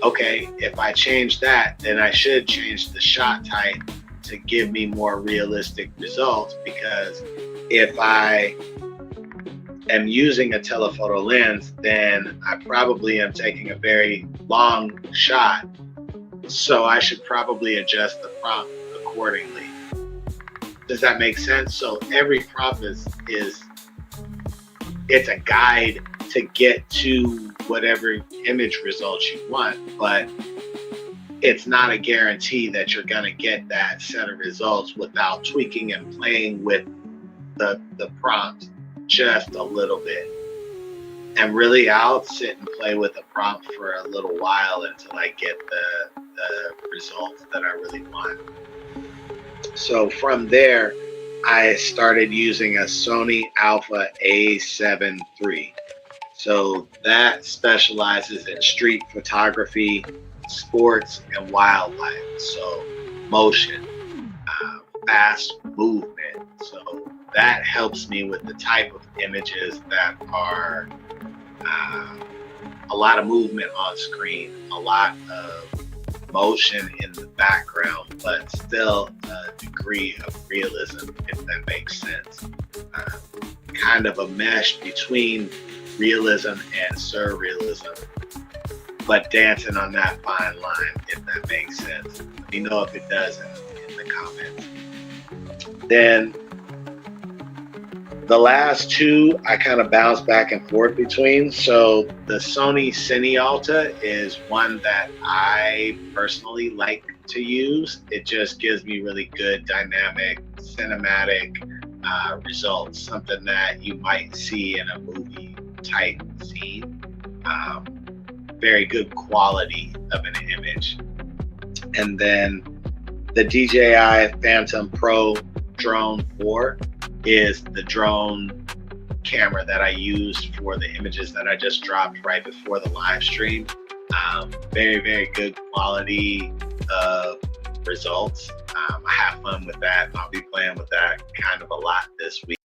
Okay, if I change that, then I should change the shot type to give me more realistic results, because if I am using a telephoto lens, then I probably am taking a very long shot, so I should probably adjust the prompt accordingly. Does that make sense? So every prompt is it's a guide to get to whatever image results you want, but it's not a guarantee that you're going to get that set of results without tweaking and playing with the prompt just a little bit. And really, I'll sit and play with a prompt for a little while until I get the results that I really want. So from there, I started using a Sony Alpha A7 III. So that specializes in street photography, sports, and wildlife. So motion, fast movement. So that helps me with the type of images that are a lot of movement on screen, a lot of motion in the background, but still a degree of realism, if that makes sense. Kind of a mesh between realism and surrealism, but dancing on that fine line, if that makes sense. Let me know if it does in the comments. Then the last 2 I kind of bounce back and forth between. So the Sony Cine Alta is one that I personally like to use. It just gives me really good dynamic cinematic results, something that you might see in a movie type scene. Very good quality of an image. And then the DJI Phantom Pro Drone 4 is the drone camera that I used for the images that I just dropped right before the live stream. Very good quality of results. I have fun with that. I'll be playing with that kind of a lot this week.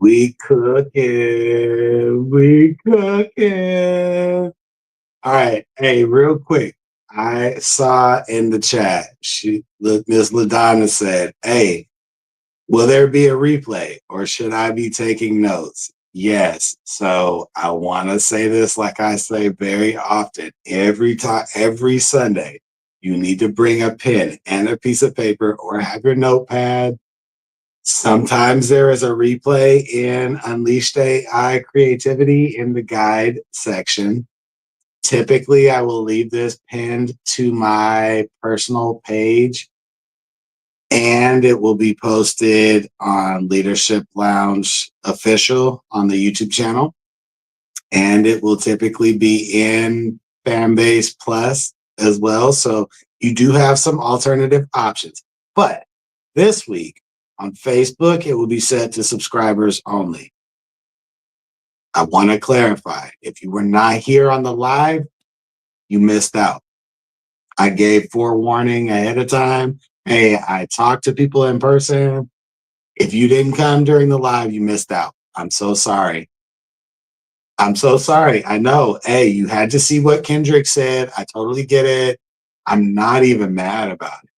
We cooking. We cooking. All right. Hey, real quick. I saw in the chat, Miss LaDonna said, hey, will there be a replay or should I be taking notes? Yes. So I want to say this like I say very often. Every time, every Sunday, you need to bring a pen and a piece of paper or have your notepad. Sometimes there is a replay in Unleashed AI Creativity in the guide section. Typically, I will leave this pinned to my personal page and it will be posted on Leadership Lounge Official on the YouTube channel. And it will typically be in Fanbase Plus as well. So you do have some alternative options. But this week on Facebook, it will be set to subscribers only. I want to clarify, if you were not here on the live, you missed out. I gave forewarning ahead of time. Hey, I talked to people in person. If you didn't come during the live, you missed out. I'm so sorry. I'm so sorry. I know. Hey, you had to see what Kendrick said. I totally get it. I'm not even mad about it.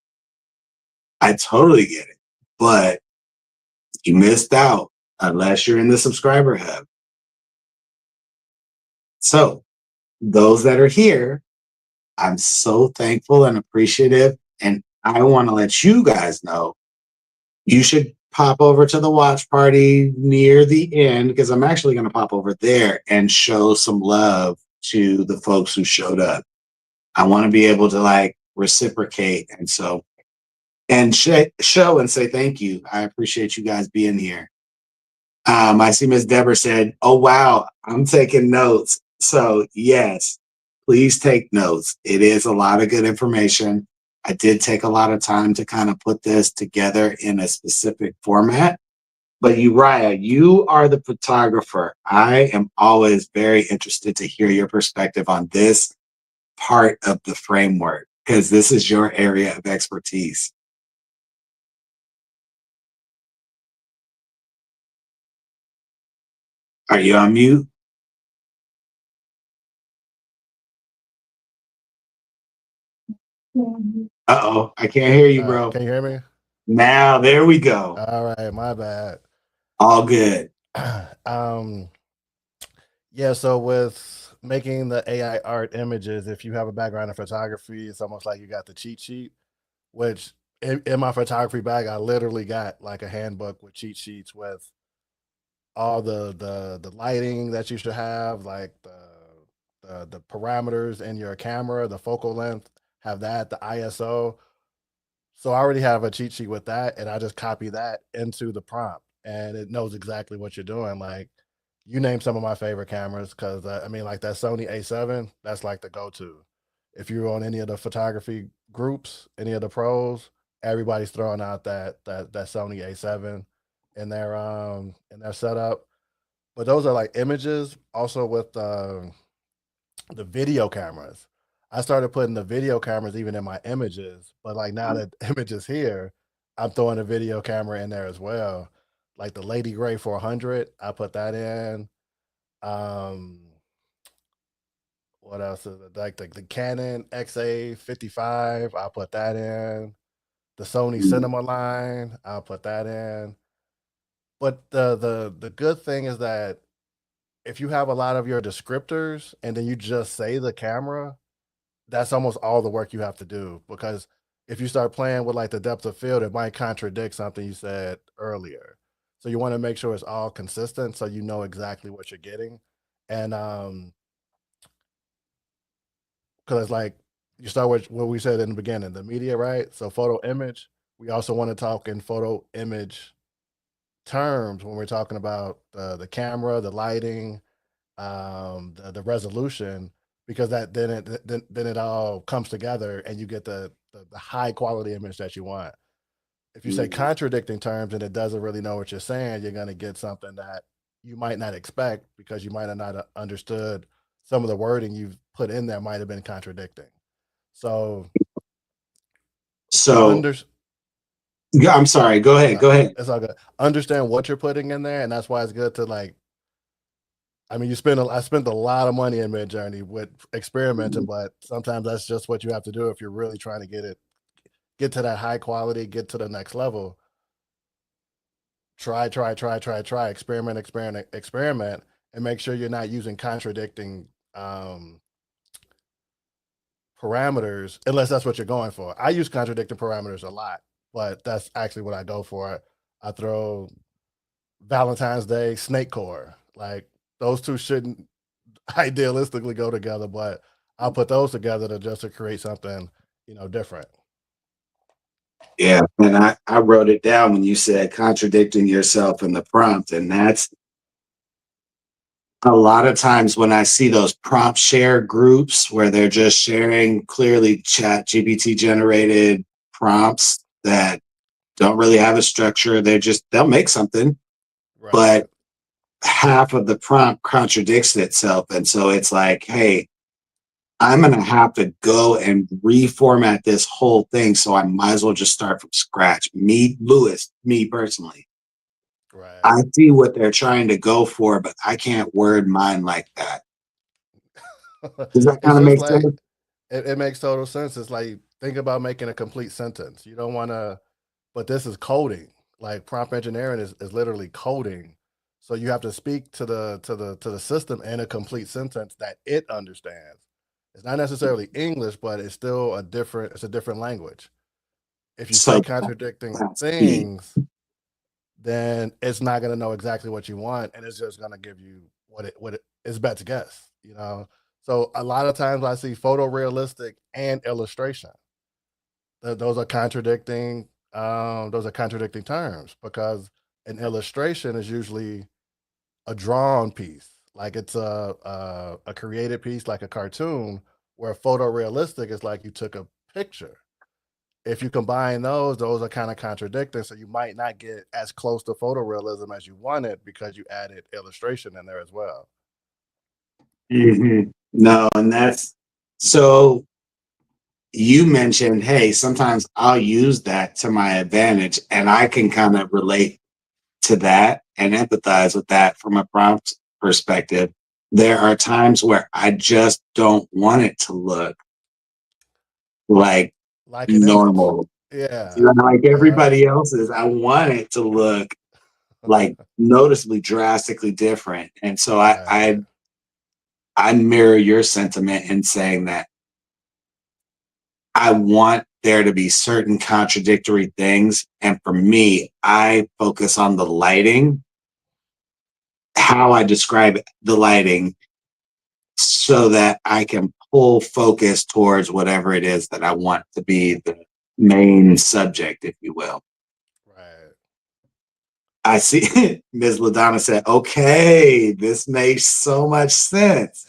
I totally get it. But you missed out unless you're in the subscriber hub. So, those that are here, I'm so thankful and appreciative. And I want to let you guys know you should pop over to the watch party near the end because I'm actually going to pop over there and show some love to the folks who showed up. I want to be able to like reciprocate and so and show and say thank you. I appreciate you guys being here. I see Miss Deborah said, "Oh wow, I'm taking notes." So yes, please take notes. It is a lot of good information. I did take a lot of time to kind of put this together in a specific format. But Uriah, you are the photographer. I am always very interested to hear your perspective on this part of the framework because this is your area of expertise. Are you on mute? Uh-oh, I can't hear you, bro. Can you hear me? Now, there we go. All right, my bad. All good. Yeah, so with making the AI art images, if you have a background in photography, it's almost like you got the cheat sheet, which in my photography bag, I literally got like a handbook with cheat sheets with all the lighting that you should have, like the parameters in your camera, the focal length, have that, the ISO. So I already have a cheat sheet with that, and I just copy that into the prompt, and it knows exactly what you're doing. Like, you name some of my favorite cameras, because I mean, like that Sony A7, that's like the go-to. If you're on any of the photography groups, any of the pros, everybody's throwing out that Sony A7 in their setup. But those are like images. Also with the video cameras. I started putting the video cameras even in my images, but like now that image is here, I'm throwing a video camera in there as well. Like the Lady Gray 400, I put that in. Um, what else is it? Like the Canon XA55, I'll put that in. The Sony Cinema line, I'll put that in. But the good thing is that if you have a lot of your descriptors and then you just say the camera, that's almost all the work you have to do, because if you start playing with like the depth of field, it might contradict something you said earlier. So you want to make sure it's all consistent so you know exactly what you're getting. And because like you start with what we said in the beginning, the media, right? So photo image, we also want to talk in photo image terms when we're talking about the camera, the lighting, the resolution, because that then it all comes together and you get the high quality image that you want. If you say contradicting terms and it doesn't really know what you're saying, you're going to get something that you might not expect because you might have not understood some of the wording you've put in there might have been contradicting. So So under Yeah, I'm sorry. Go ahead. Go ahead. It's all good. Understand what you're putting in there, and that's why it's good to like. I mean, I spent a lot of money in MidJourney with experimenting, but sometimes that's just what you have to do if you're really trying to get to that high quality, get to the next level. Try, experiment, and make sure you're not using contradicting parameters unless that's what you're going for. I use contradicting parameters a lot, but that's actually what I go for. I throw Valentine's Day snake core. Like those two shouldn't idealistically go together, but I'll put those together to create something, different. Yeah, and I wrote it down when you said contradicting yourself in the prompt, and that's a lot of times when I see those prompt share groups where they're just sharing clearly chat GPT generated prompts that don't really have a structure. They'll make something, Right. but half of the prompt contradicts itself. And so it's like, hey, I'm going to have to go and reformat this whole thing. So I might as well just start from scratch. Me, Lewis, me personally. Right. I see what they're trying to go for, but I can't word mine like that. Does that It's kind of just make like sense? it makes total sense. It's like think about making a complete sentence. You don't want to, but this is coding. Like prompt engineering is literally coding. So you have to speak to the system in a complete sentence that it understands. It's not necessarily English, but it's a different language. If you say So contradicting that's key. things, then it's not going to know exactly what you want, and it's just going to give you what it is best to guess. So a lot of times I see photorealistic and illustration. Those are contradicting. Those are contradicting terms because an illustration is usually a drawn piece, like it's a created piece, like a cartoon. Where photorealistic is like you took a picture. If you combine those are kind of contradicting. So you might not get as close to photorealism as you wanted because you added illustration in there as well. No, and that's so you mentioned, hey, sometimes I'll use that to my advantage, and I can kind of relate to that and empathize with that from a prompt perspective. There are times where I just don't want it to look like Like an image. normal. Yeah. Like Yeah. everybody else's, I want it to look like noticeably drastically different. And so Right. I mirror your sentiment in saying that I want there to be certain contradictory things. And for me, I focus on the lighting, how I describe the lighting so that I can pull focus towards whatever it is that I want to be the main subject, if you will. Right. I see Ms. LaDonna said, okay, this makes so much sense.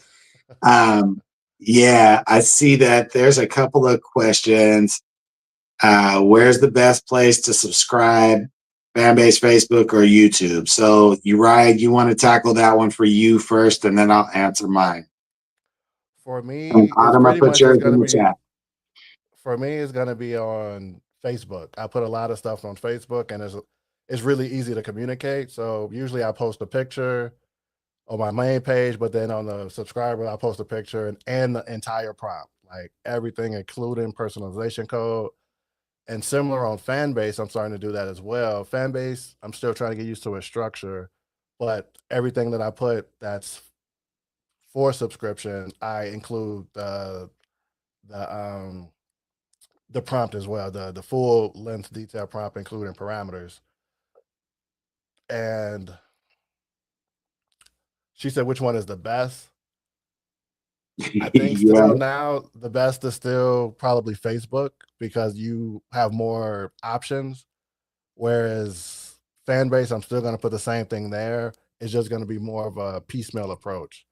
Um, yeah, I see that there's a couple of questions. Where's the best place to subscribe? Fanbase, Facebook, or YouTube? So, Uriah, you want to tackle that one for you first, and then I'll answer mine. For And me, it's Autumn, I pretty put much just yours gonna in the be chat. for me, it's gonna be on Facebook. I put a lot of stuff on Facebook and it's really easy to communicate. So usually I post a picture on my main page, but then on the subscriber, I post a picture and the entire prompt, like everything, including personalization code. And similar on Fanbase, I'm starting to do that as well. Fanbase, I'm still trying to get used to its structure, but everything that I put that's for subscription, I include the the prompt as well, the full length detail prompt, including parameters. And she said, which one is the best? I think Yeah. still now the best is still probably Facebook because you have more options. Whereas fan base, I'm still going to put the same thing there. It's just going to be more of a piecemeal approach.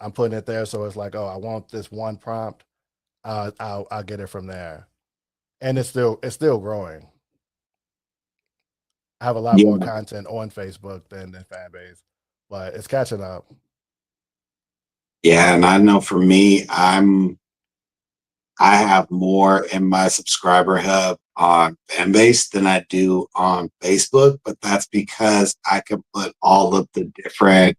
I'm putting it there, so it's like, oh, I want this one prompt. I'll get it from there, and it's still growing. I have a lot more Yeah. content on Facebook than fan base, but it's catching up. Yeah. And I know for me, I have more in my subscriber hub on Fanbase than I do on Facebook, but that's because I can put all of the different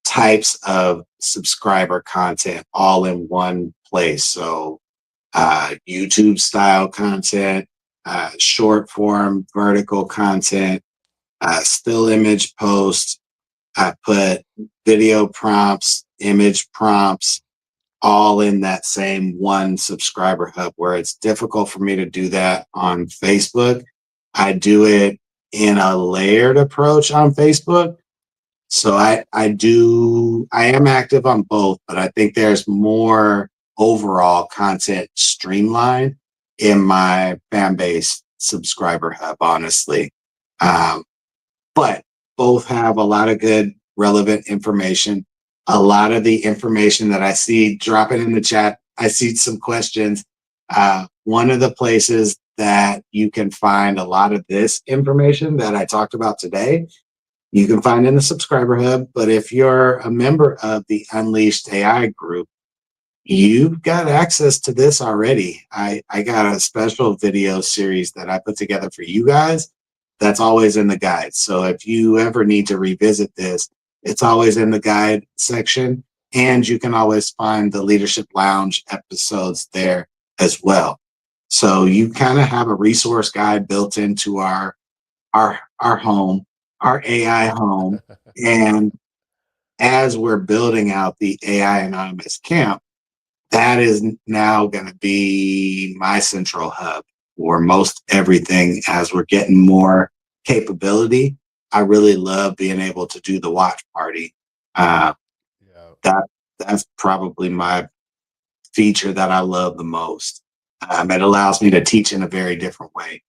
types of subscriber content all in one place. So YouTube style content, short form vertical content, still image posts. I put video prompts, image prompts, all in that same one subscriber hub, where it's difficult for me to do that on Facebook. I do it in a layered approach on Facebook. So I am active on both, but I think there's more overall content streamlined in my fan base subscriber hub, honestly. Um, but both have a lot of good relevant information. A lot of the information that I see dropping in the chat, I see some questions. One of the places that you can find a lot of this information that I talked about today, you can find in the subscriber hub. But if you're a member of the Unleashed AI group, you've got access to this already. I got a special video series that I put together for you guys that's always in the guide. So if you ever need to revisit this, it's always in the guide section. And you can always find the Leadership Lounge episodes there as well. So you kind of have a resource guide built into our home, our AI home. And as we're building out the AI Anonymous camp, that is now going to be my central hub for most everything. As we're getting more capability, I really love being able to do the watch party. Yeah. That's probably my feature that I love the most. It allows me to teach in a very different way,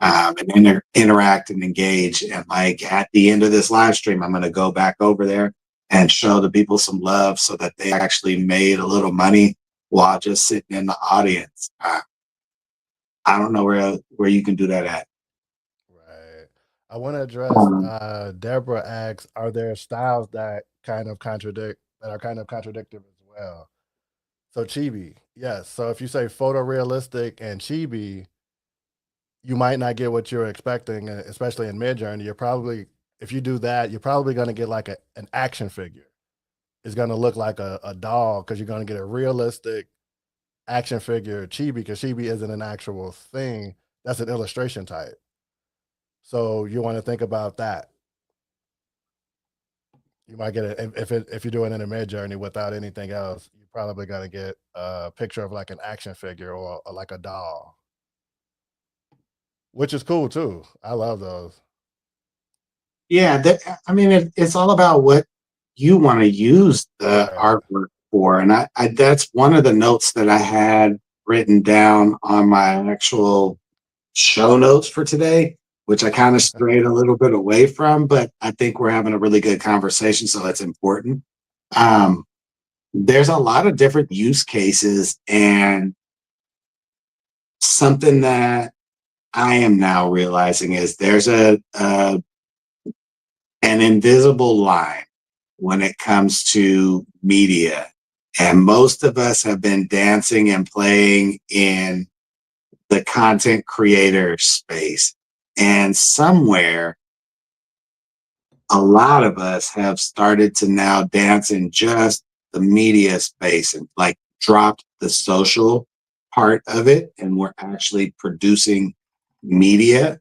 and interact and engage. And like at the end of this live stream, I'm going to go back over there and show the people some love so that they actually made a little money while just sitting in the audience. I don't know where you can do that at. Right. I want to address Um, Deborah asks, are there styles that are kind of contradictory as well? So chibi, yes. So if you say photorealistic and chibi, you might not get what you're expecting, especially in MidJourney. If you do that, you're probably going to get like an action figure. It's going to look like a doll because you're going to get a realistic action figure chibi, because chibi isn't an actual thing. That's an illustration type. So you want to think about that. You might get it if you're doing it in a MidJourney without anything else. You're probably going to get a picture of like an action figure or like a doll, which is cool too. I love those. yeah, I mean, it's all about what you want to use the Right. artwork for. And I that's one of the notes that I had written down on my actual show notes for today, which I kind of strayed a little bit away from, but I think we're having a really good conversation, so that's important. Um, there's a lot of different use cases, and something that I am now realizing is there's an invisible line when it comes to media. And most of us have been dancing and playing in the content creator space. And somewhere, a lot of us have started to now dance in just the media space and like dropped the social part of it. And we're actually producing media.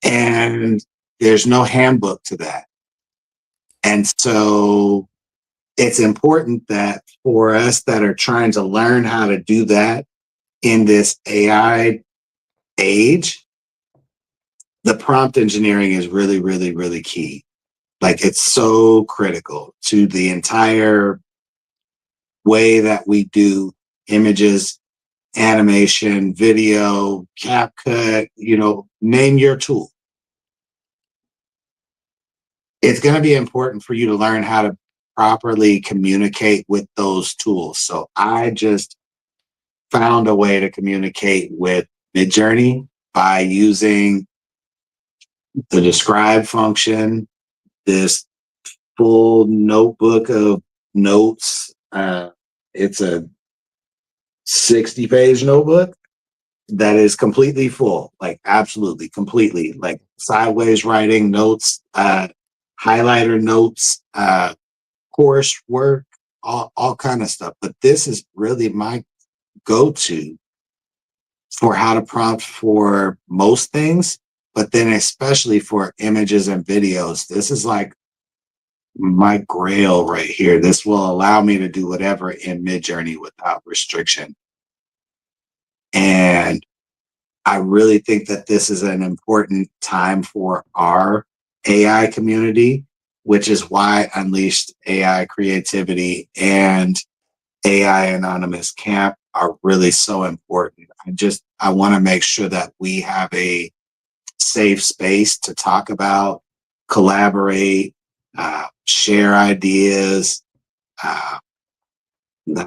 And there's no handbook to that. And so it's important that for us that are trying to learn how to do that in this AI age, the prompt engineering is really, really, really key. Like it's so critical to the entire way that we do images, animation, video, CapCut, name your tool. It's going to be important for you to learn how to properly communicate with those tools. So I just found a way to communicate with MidJourney by using the describe function, this full notebook of notes. It's a 60-page notebook that is completely full, like absolutely completely, like sideways writing notes, highlighter notes, course work, all kind of stuff. But this is really my go-to for how to prompt for most things, but then especially for images and videos. This is like my grail right here. This will allow me to do whatever in MidJourney without restriction. And I really think that this is an important time for our AI community, which is why Unleashed AI Creativity and AI Anonymous Camp are really so important. I want to make sure that we have a safe space to talk about, collaborate, share ideas. I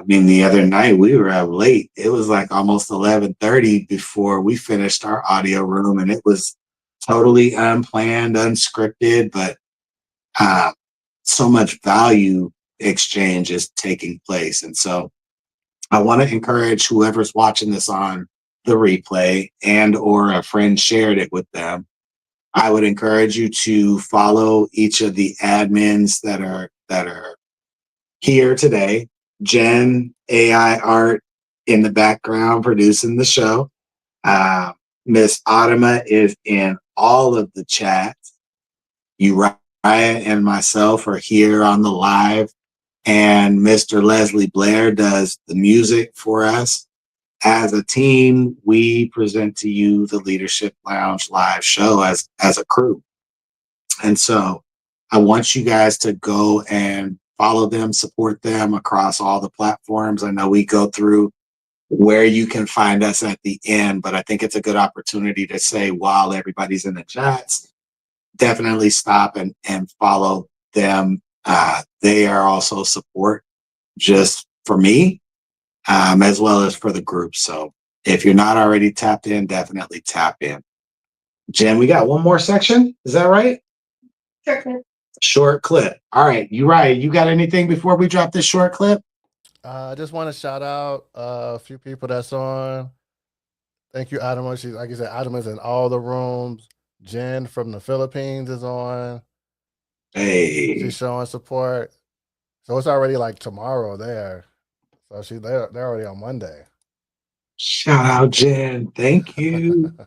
mean, the other night we were up late. It was like almost 11:30 before we finished our audio room, and it was totally unplanned, unscripted, but so much value exchange is taking place. And so I want to encourage whoever's watching this on the replay and or a friend shared it with them. I would encourage you to follow each of the admins that are here today. Jen, AI Art in the background producing the show. Miss Adama is in all of the chats. Uriah and myself are here on the live. And Mr. Leslie Blair does the music for us. As a team, we present to you the Leadership Lounge live show as a crew. And so I want you guys to go and follow them, support them across all the platforms. I know we go through where you can find us at the end, but I think it's a good opportunity to say while everybody's in the chats, definitely stop and follow them. They are also support just for me, as well as for the group. So if you're not already tapped in, definitely tap in. Jen, we got one more section. Is that right? Sure. Short clip. All right. Uriah, you got anything before we drop this short clip? I just want to shout out a few people that's on. Thank you, Adama. She's, like you said, Adama's in all the rooms. Jen from the Philippines is on. Hey. She's showing support. So it's already like tomorrow there. So they're already on Monday. Shout out, Jen. Thank you.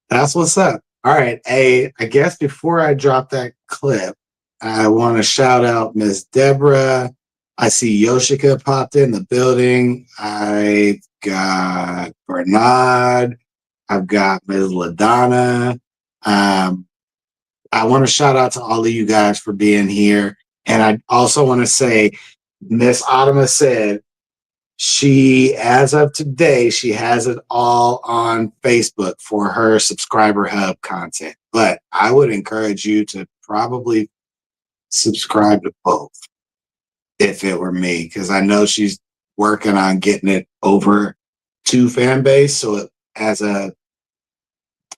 That's what's up. All right. Hey, I guess before I drop that clip, I want to shout out Miss Deborah. I see Yoshika popped in the building. I've got Bernard. I've got Ms. LaDonna. I want to shout out to all of you guys for being here. And I also want to say, Miss Adama said she, as of today, she has it all on Facebook for her subscriber hub content. But I would encourage you to probably subscribe to both if it were me, because I know she's working on getting it over to fan base. So as a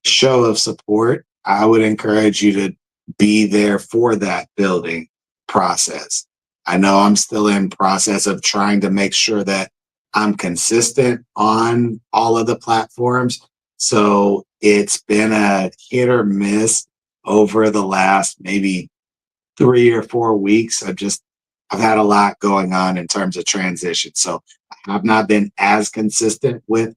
show of support, I would encourage you to be there for that building process. I know I'm still in process of trying to make sure that I'm consistent on all of the platforms. So it's been a hit or miss over the last maybe 3 or 4 weeks. I've had a lot going on in terms of transition. So I've not been as consistent with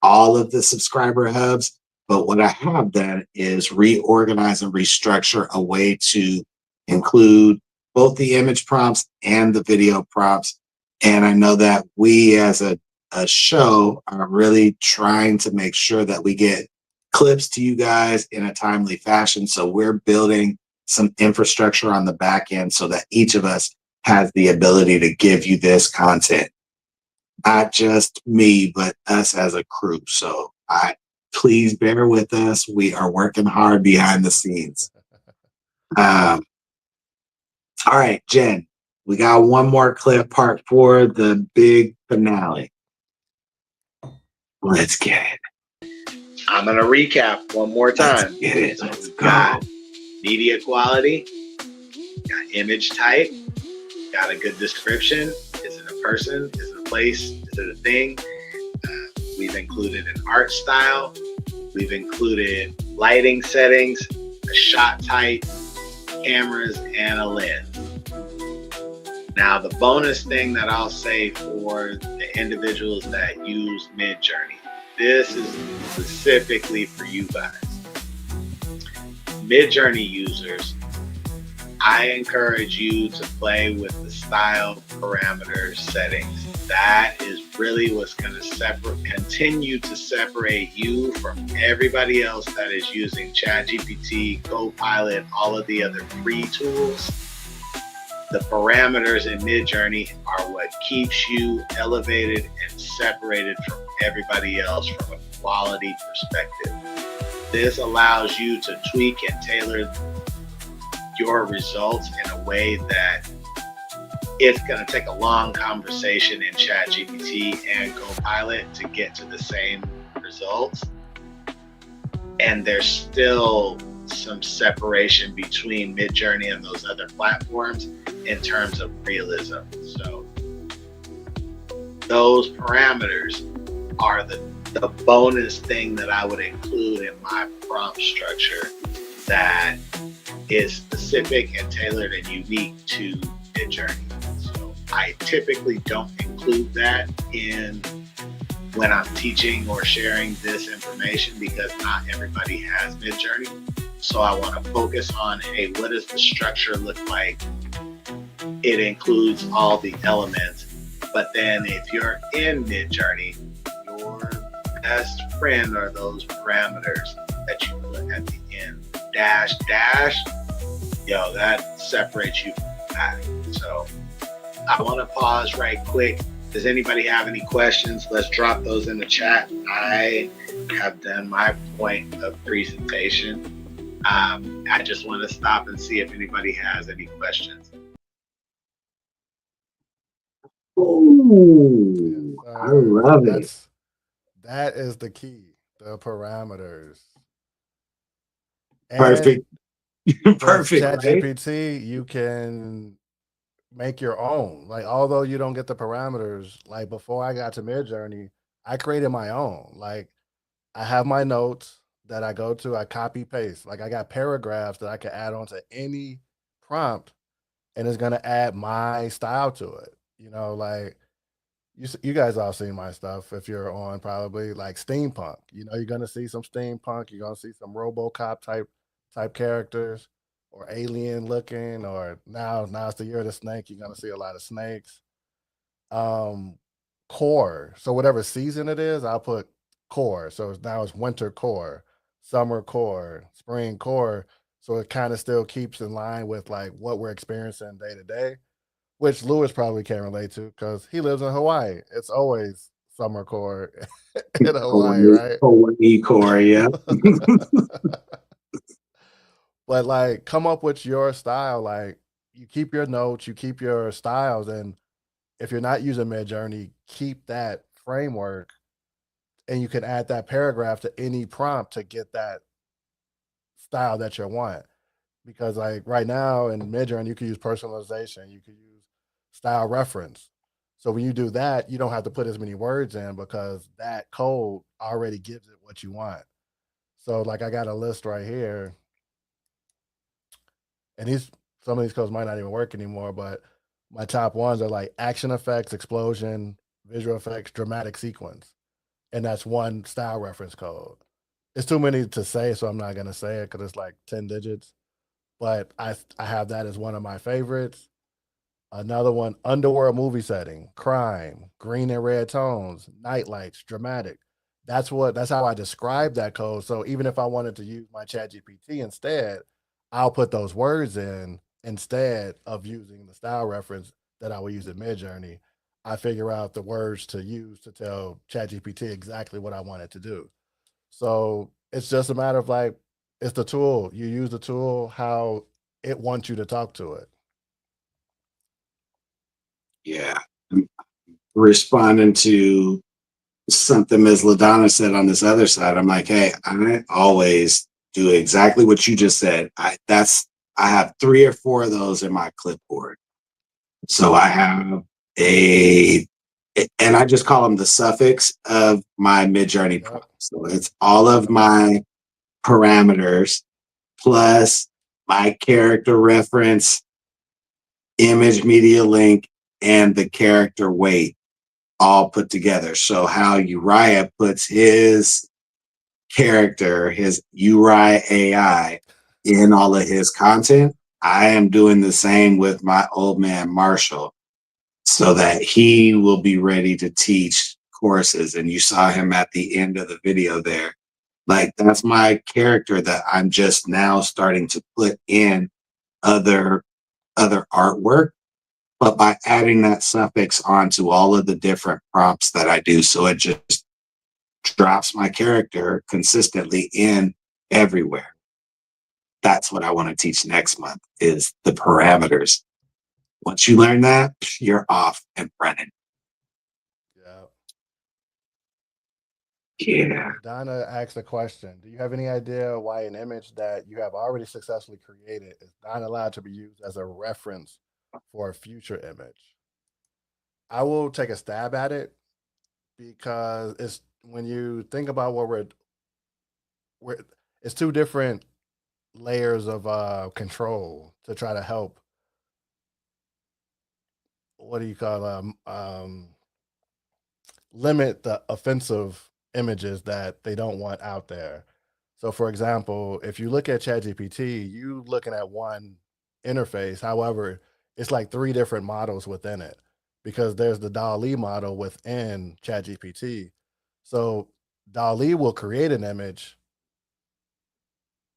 all of the subscriber hubs. But what I have done is reorganize and restructure a way to include both the image prompts and the video prompts. And I know that we as a show are really trying to make sure that we get clips to you guys in a timely fashion. So we're building some infrastructure on the back end so that each of us has the ability to give you this content. Not just me, but us as a crew. So please bear with us. We are working hard behind the scenes. All right, Jen, we got one more clip, part 4, the big finale. Let's get it. I'm going to recap one more time. Let's get it. Let's go. Got media quality, got image type, got a good description. Is it a person? Is it a place to the thing. We've included an art style. We've included lighting settings, a shot type, cameras, and a lens. Now, the bonus thing that I'll say for the individuals that use MidJourney, this is specifically for you guys. MidJourney users, I encourage you to play with the style parameter settings. That is really what's going to continue to separate you from everybody else that is using ChatGPT, Copilot, all of the other free tools. The parameters in MidJourney are what keeps you elevated and separated from everybody else from a quality perspective. This allows you to tweak and tailor your results in a way that it's going to take a long conversation in ChatGPT and Copilot to get to the same results. And there's still some separation between MidJourney and those other platforms in terms of realism. So those parameters are the bonus thing that I would include in my prompt structure that is specific and tailored and unique to MidJourney. So I typically don't include that in when I'm teaching or sharing this information because not everybody has MidJourney. So I want to focus on, hey, what does the structure look like? It includes all the elements. But then if you're in MidJourney, your best friend are those parameters that you put at the end. Dash, yo, that separates you from the pack. So I want to pause right quick. Does anybody have any questions? Let's drop those in the chat. I have done my point of presentation. I just want to stop and see if anybody has any questions. Ooh, I love it. That is the key, the parameters. Perfect. Perfect. ChatGPT, you can make your own. Like, although you don't get the parameters, like before I got to MidJourney, I created my own. Like, I have my notes that I go to, I copy paste. Like, I got paragraphs that I can add on to any prompt, and it's gonna add my style to it. You know, like you guys all seen my stuff if you're on probably like steampunk. You know, you're gonna see some steampunk. You're gonna see some RoboCop type characters, or alien looking, or now it's the year of the snake. You're gonna see a lot of snakes. Core. So whatever season it is, I'll put core. So now it's winter core, summer core, spring core. So it kind of still keeps in line with like what we're experiencing day to day, which Lewis probably can't relate to because he lives in Hawaii. It's always summer core in Hawaii, right? Hawaii core, yeah. But like, come up with your style. Like, you keep your notes, you keep your styles, and if you're not using MidJourney, keep that framework, and you can add that paragraph to any prompt to get that style that you want. Because like right now in MidJourney, you can use personalization, you can use style reference. So when you do that, you don't have to put as many words in because that code already gives it what you want. So like I got a list right here, and some of these codes might not even work anymore, but my top ones are like action effects, explosion, visual effects, dramatic sequence. And that's one style reference code. It's too many to say, so I'm not gonna say it because it's like 10 digits. But I have that as one of my favorites. Another one, underworld movie setting, crime, green and red tones, night lights, dramatic. That's how I describe that code. So even if I wanted to use my chat GPT instead, I'll put those words in instead of using the style reference that I would use in MidJourney. I figure out the words to use to tell ChatGPT exactly what I want it to do. So it's just a matter of like, it's the tool. You use the tool how it wants you to talk to it. Yeah. I'm responding to something Ms. LaDonna said on this other side. I'm like, hey, I always do exactly what you just said. I have 3 or 4 of those in my clipboard. So I have a and I just call them the suffix of my MidJourney Yep. prompt. So it's all of my parameters plus my character reference, image media link, and the character weight all put together. So how Uriah puts his character, his Uriah AI in all of his content, I am doing the same with my old man Marshall so that he will be ready to teach courses. And you saw him at the end of the video there. Like that's my character that I'm just now starting to put in other artwork, but by adding that suffix onto all of the different prompts that I do. So it just drops my character consistently in everywhere. That's what I want to teach next month is the parameters. Once you learn that, you're off and running. Yeah. Yeah. Donna asked a question. Do you have any idea why an image that you have already successfully created is not allowed to be used as a reference for a future image? I will take a stab at it because it's when you think about what we're it's two different layers of control to try to help. What do you call limit the offensive images that they don't want out there. So, for example, if you look at ChatGPT, you looking at one interface. However, it's like three different models within it because there's the DALL-E model within ChatGPT. So, DALL-E will create an image,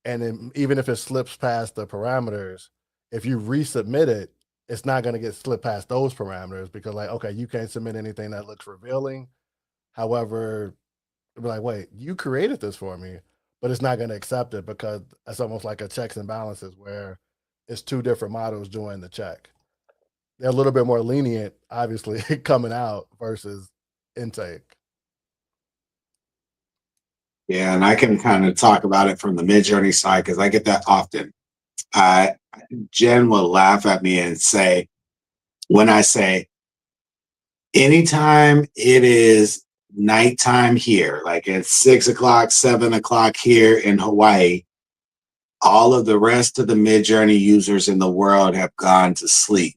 and then even if it slips past the parameters, if you resubmit it, it's not going to get slipped past those parameters because, like, okay, you can't submit anything that looks revealing. However, it'll be like, wait, you created this for me, but it's not going to accept it because it's almost like a checks and balances where it's two different models doing the check. They're a little bit more lenient, obviously, coming out versus intake. Yeah, and I can kind of talk about it from the MidJourney side because I get that often. Jen will laugh at me and say, when I say, anytime it is nighttime here, like it's 6 o'clock, 7 o'clock here in Hawaii, all of the rest of the MidJourney users in the world have gone to sleep.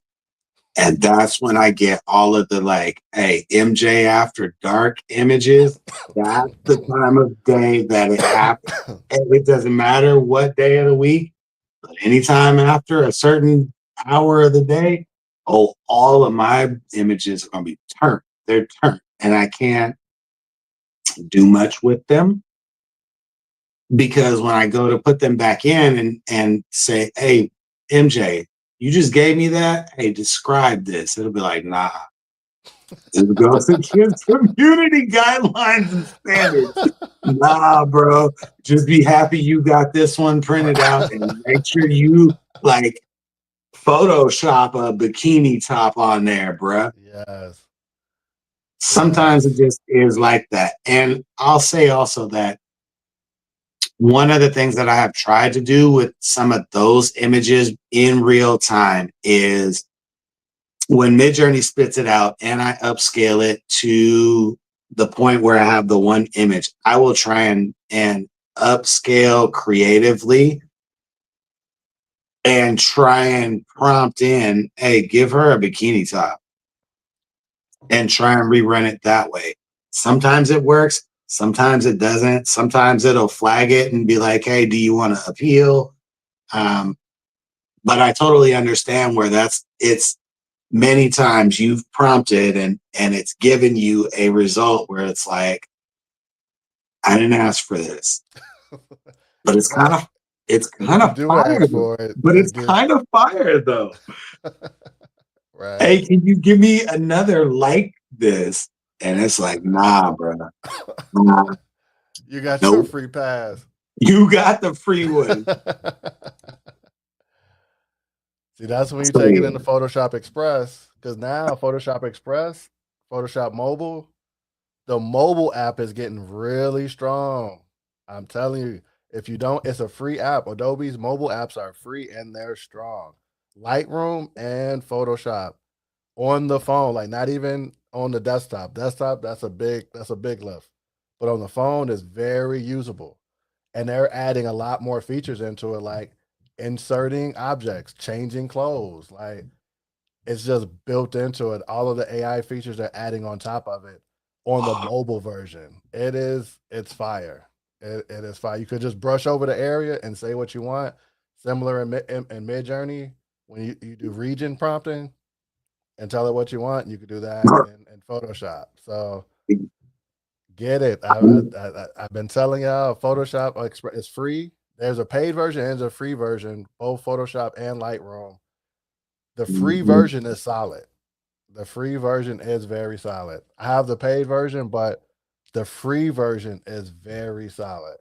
And that's when I get all of the like, hey, MJ after dark images. That's the time of day that it happens. And it doesn't matter what day of the week, but anytime after a certain hour of the day, oh, all of my images are going to be turned. They're turned. And I can't do much with them because when I go to put them back in and say, hey, MJ, you just gave me that. Hey, describe this. It'll be like, nah. It goes against community guidelines and standards. Nah, bro. Just be happy you got this one printed out and make sure you like Photoshop a bikini top on there, bruh. Yes. Sometimes it just is like that. And I'll say also that one of the things that I have tried to do with some of those images in real time is when MidJourney spits it out and I upscale it to the point where I have the one image, I will try and upscale creatively and try and prompt in, hey, give her a bikini top and try and rerun it that way. Sometimes it works, sometimes it doesn't. Sometimes it'll flag it and be like, hey, do you want to appeal? But I totally understand where it's many times you've prompted and it's given you a result where it's like, I didn't ask for this. But it's kind of When you do fire ask though. for it, But it's kind of fire though. right. Hey, can you give me another like this? And it's like, nah, bro. Nah, You got your nope. free pass. You got the free one. See, that's when you So, take it yeah. into Photoshop Express because now Photoshop Express, Photoshop Mobile, the mobile app is getting really strong. I'm telling you, if you don't, it's a free app. Adobe's mobile apps are free and they're strong. Lightroom and Photoshop on the phone, like not even on the desktop. Desktop, that's a big lift. But on the phone, it's very usable. And they're adding a lot more features into it, like inserting objects, changing clothes. Like it's just built into it. All of the AI features they're adding on top of it on the mobile version. It's fire. It is fire. You could just brush over the area and say what you want. Similar in MidJourney, when you do region prompting and tell it what you want, you could do that in Photoshop. So get it. I've been telling y'all, Photoshop is free. There's a paid version and there's a free version, both Photoshop and Lightroom. The free Mhm. version is solid. The free version is very solid. I have the paid version, but the free version is very solid.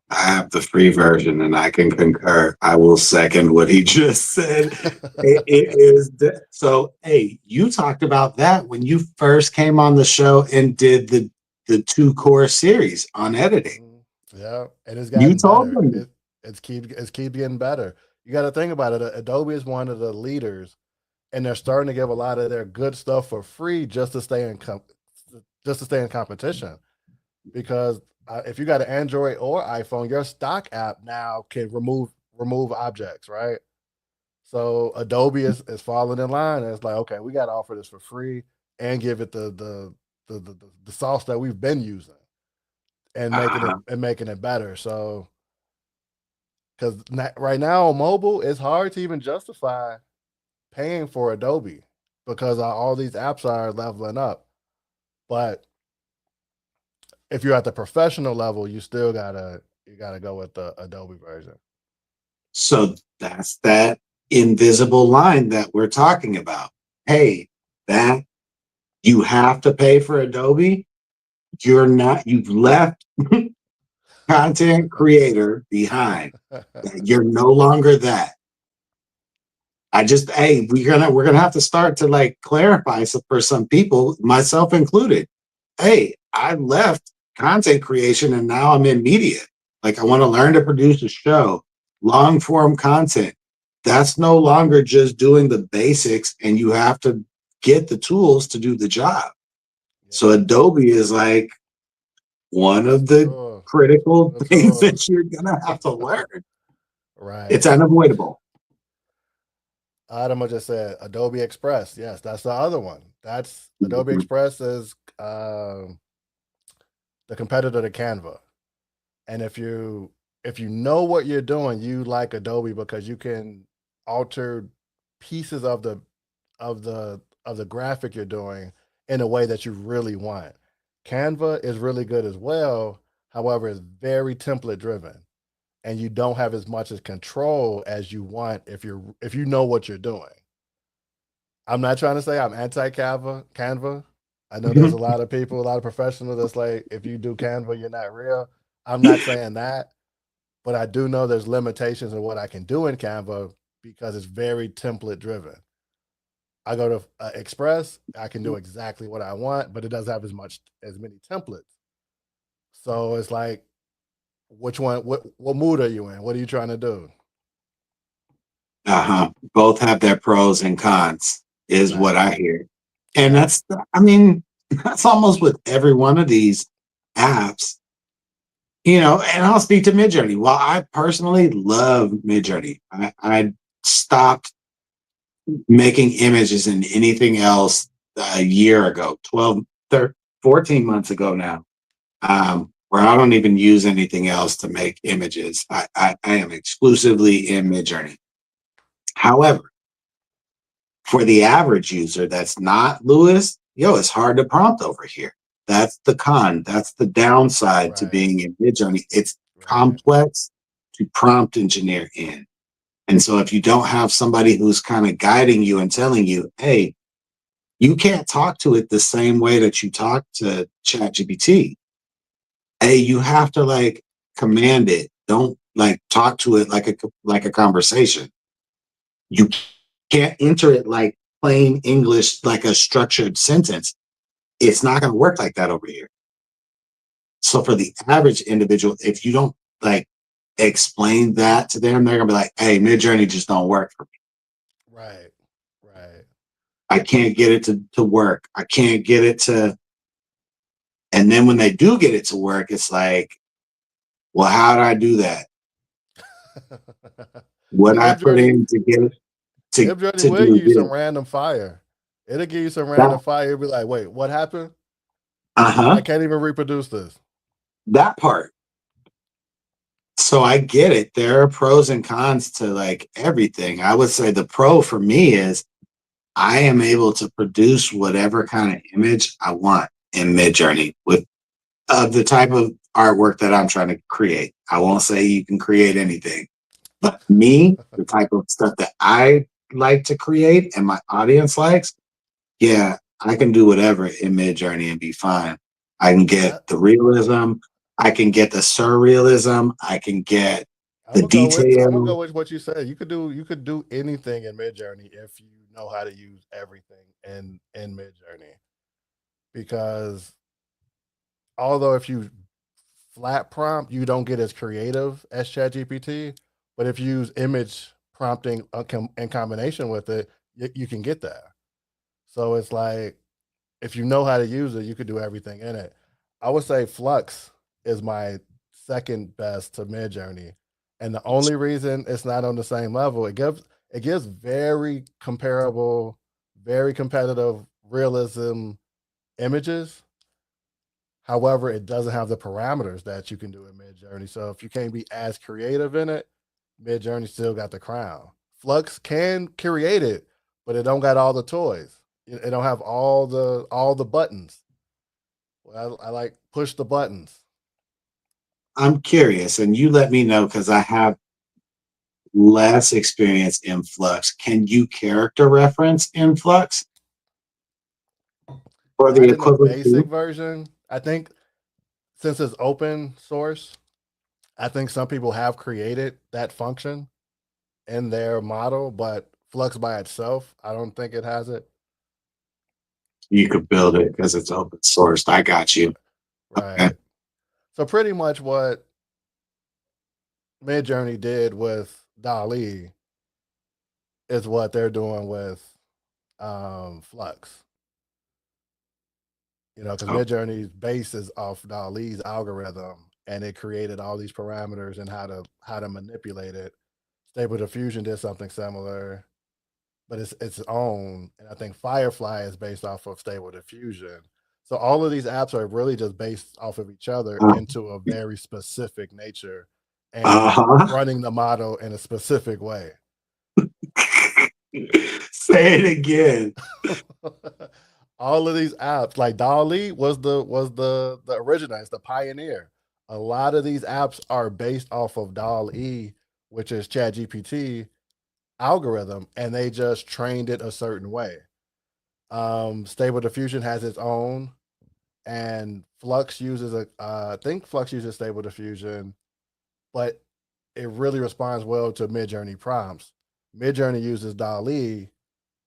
I have the free version and I can concur. I will second what he just said. It is so. Hey, you talked about that when you first came on the show and did the 2 core series on editing. Mhm. Yeah, and it's You gotten told better. them. It's keep getting better. You got to think about it. Adobe is one of the leaders, and they're starting to give a lot of their good stuff for free just to stay in competition. Because if you got an Android or iPhone, your stock app now can remove objects, right? So Adobe is falling in line, and it's like, okay, we got to offer this for free and give it the sauce that we've been using and Uh-huh. making it better. So because right now on mobile, it's hard to even justify paying for Adobe because all these apps are leveling up. But if you're at the professional level, you gotta go with the Adobe version. So that's that invisible line that we're talking about. Hey, that you have to pay for Adobe. You've left content creator behind. You're no longer that. Hey, we're gonna have to start to like clarify for some people, myself included. Hey, I left content creation and now I'm in media. Like I want to learn to produce a show, long form content. That's no longer just doing the basics, and you have to get the tools to do the job. So Yeah, Adobe is like one that's of the the tool. One of critical the things tools. that you're gonna have to learn. Right. It's unavoidable. Adama just said Adobe Express. Yes, that's the other one. That's Adobe Mhm. Express is the competitor to Canva. And if you know what you're doing, you like Adobe because you can alter pieces of the graphic you're doing in a way that you really want. Canva is really good as well. However, it's very template driven and you don't have as much as control as you want if you know what you're doing. I'm not trying to say I'm anti Canva. I know there's a lot of people, a lot of professionals that's like, if you do Canva, you're not real. I'm not saying that, but I do know there's limitations in what I can do in Canva because it's very template driven. I go to Express, I can do exactly what I want, but it doesn't have as many templates. So it's like, which one? What mood are you in? What are you trying to do? Uh-huh. Both have their pros and cons, is what I Exactly. hear. And Yeah. I mean, that's almost with every one of these apps, and I'll speak to MidJourney. While I personally love MidJourney, I stopped making images in anything else a year ago, 12, 13, 14 months ago now, where I don't even use anything else to make images. I am exclusively in MidJourney. However, for the average user that's not Lewis, it's hard to prompt over here. That's the con. That's the downside to Right. being in MidJourney. It's Right. complex to prompt engineer in. And so if you don't have somebody who's kind of guiding you and telling you, hey, you can't talk to it the same way that you talk to ChatGPT. Hey, you have to like command it. Don't like talk to it like a conversation. You can't enter it like plain English, like a structured sentence. It's not going to work like that over here. So for the average individual, if you don't like explain that to them, they're gonna be like, "Hey, MidJourney just don't work for me." Right. Right. I can't get it to work. I can't get it to, and then when they do get it to work, it's like, well, how do I do that? What See, I put in to get it MidJourney to will give do you this. some random fire. It'll give you some random That, fire. You'll be like, wait, what happened? I uh-huh, can't even reproduce this. that part. So I get it. There are pros and cons to like everything. I would say the pro for me is I am able to produce whatever kind of image I want in MidJourney with the type of artwork that I'm trying to create. I won't say you can create anything, but me, the type of stuff that I like to create and my audience likes, yeah, I can do whatever in MidJourney and be fine. I can get I, the realism, I can get the surrealism, I can get I'm the gonna go with detail. what you said. You could do anything in MidJourney if you know how to use everything in MidJourney. Because although if you flat prompt, you don't get as creative as ChatGPT. But if you use image prompting in combination with it, you can get there. So it's like if you know how to use it, you could do everything in it. I would say Flux is my second best to MidJourney, and the only reason it's not on the same level, it gives very comparable, very competitive realism images. However, it doesn't have the parameters that you can do in MidJourney. So if you can't be as creative in it, MidJourney still got the crown. Flux can create it, but it don't got all the toys. It don't have all the buttons. Well, I like push the buttons. I'm curious, and you let me know because I have less experience in Flux. Can you character reference in Flux or the Not in the equivalent basic to? version. I think since it's open source, I think some people have created that function in their model, but Flux by itself, I don't think it has it. You could build it because it's open sourced. I got you. Okay. Right. So pretty much what Midjourney did with Dali is what they're doing with Flux. You know, because Oh, Midjourney's base is off Dali's algorithm, and it created all these parameters and how to manipulate it. Stable Diffusion did something similar, but it's its own. And I think Firefly is based off of Stable Diffusion. So all of these apps are really just based off of each other uh, into a very specific nature and uh-huh. running the model in a specific way. Say it again. All of these apps, like Dali was the originator, the pioneer. A lot of these apps are based off of Dali, which is ChatGPT algorithm, and they just trained it a certain way. Stable Diffusion has its own, and Flux uses I think Flux uses Stable Diffusion, but it really responds well to Midjourney prompts. Midjourney uses Dali,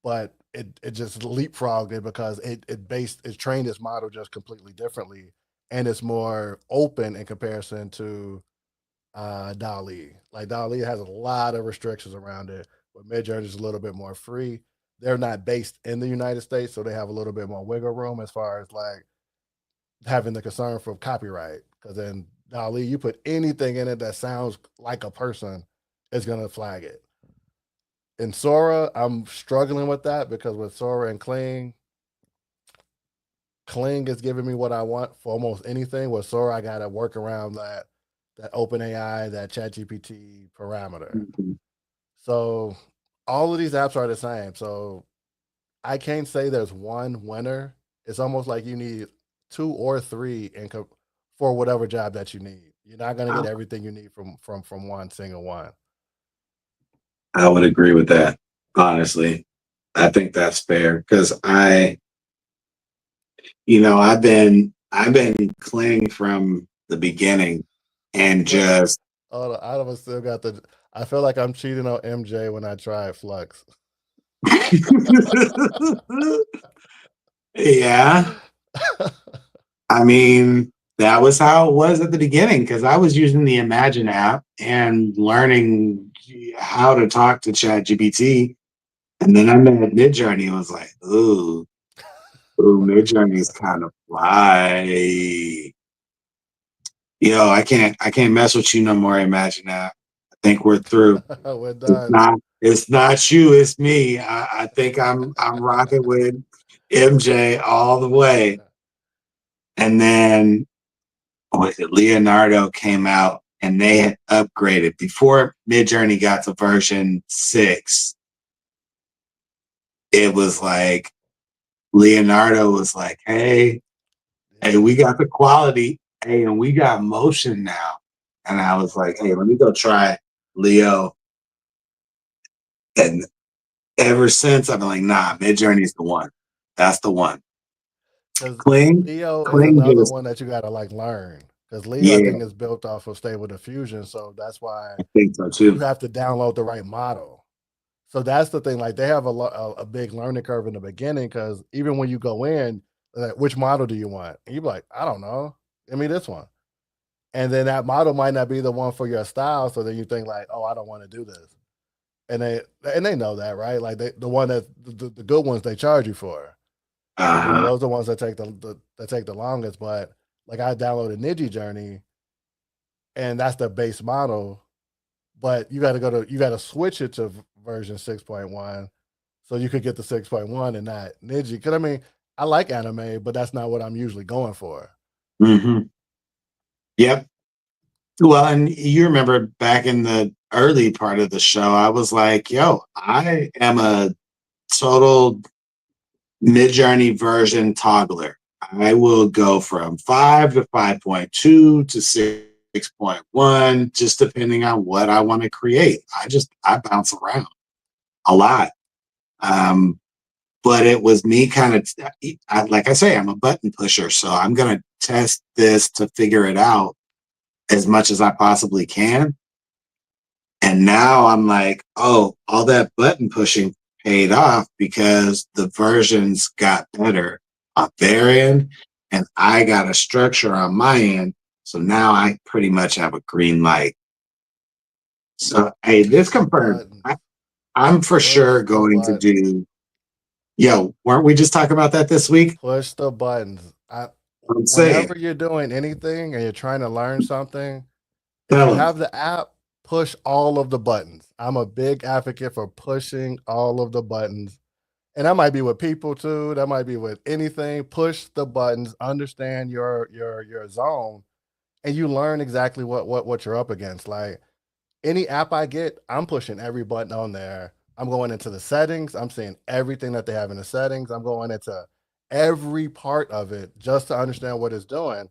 but it just leapfrogged it because it trained its model just completely differently, and it's more open in comparison to Dali. Like Dali has a lot of restrictions around it, but Midjourney is a little bit more free. They're not based in the United States, so they have a little bit more wiggle room as far as like having the concern for copyright. Because in Dali, you put anything in it that sounds like a person, it's gonna flag it. In Sora, I'm struggling with that because with Sora and Kling is giving me what I want for almost anything. With Sora, I gotta work around that OpenAI, that ChatGPT parameter. Mhm. So all of these apps are the same. So I can't say there's one winner. It's almost like you need two or three for whatever job that you need. You're not gonna I get everything you need from one single one. I would agree with that. Honestly, I think that's fair because I've been Kling from the beginning and Look, just hold on, I don't still got the. I feel like I'm cheating on MJ when I try Flux. yeah. I mean, that was how it was at the beginning because I was using the Imagine app and learning how to talk to ChatGPT. And then I met MidJourney and was like, ooh, MidJourney is kind of fly. Yo, I can't mess with you no more. Imagine that. I think we're through. We're It's done. not you, it's me. I think I'm rocking with MJ all the way. And then was it Leonardo came out and they had upgraded before MidJourney got to version 6. It was like Leonardo was like, hey, we got the quality, hey, and we got motion now. And I was like, hey, let me go try Leo. And ever since I've been like, nah, MidJourney's the one. That's the one. Because Cling, Leo is cling another just one that you gotta like learn. Because Leo, I yeah, think, is built off of Stable Diffusion, so that's why I think so you too. have to download the right model. So that's the thing. Like they have a big learning curve in the beginning because even when you go in, like, which model do you want? And you be like, I don't know. Give me this one. And then that model might not be the one for your style. So then you think like, oh, I don't want to do this. And they know that, right? Like the one that the good ones they charge you for. Uh-huh. Those are the ones that take that take the longest. But like I downloaded MidJourney, and that's the base model. But you got to switch it to version 6.1 so you could get the 6.1 and not Niji. Because I mean, I like anime, but that's not what I'm usually going for. Mm-hmm. Yep. Well, and you remember back in the early part of the show, I was like, yo, I am a total MidJourney version toggler. I will go from 5 to 5.2 to 6.1, just depending on what I want to create. I bounce around a lot. Um, but it was me kind of, like I say, I'm a button pusher. So I'm going to test this to figure it out as much as I possibly can. And now I'm like, oh, all that button pushing paid off because the versions got better on their end, and I got a structure on my end. So now I pretty much have a green light. So, hey, this The confirmed. buttons, I'm for push sure the going to buttons, do, yo, weren't we just talking about that this week? push the buttons. I'm Whenever saying, you're doing anything and you're trying to learn something, if you tell him. have the app, push all of the buttons. I'm a big advocate for pushing all of the buttons. And that might be with people too. That might be with anything. Push the buttons, understand your zone, and you learn exactly what you're up against. Like any app I get, I'm pushing every button on there. I'm going into the settings. I'm seeing everything that they have in the settings. I'm going into every part of it just to understand what it's doing.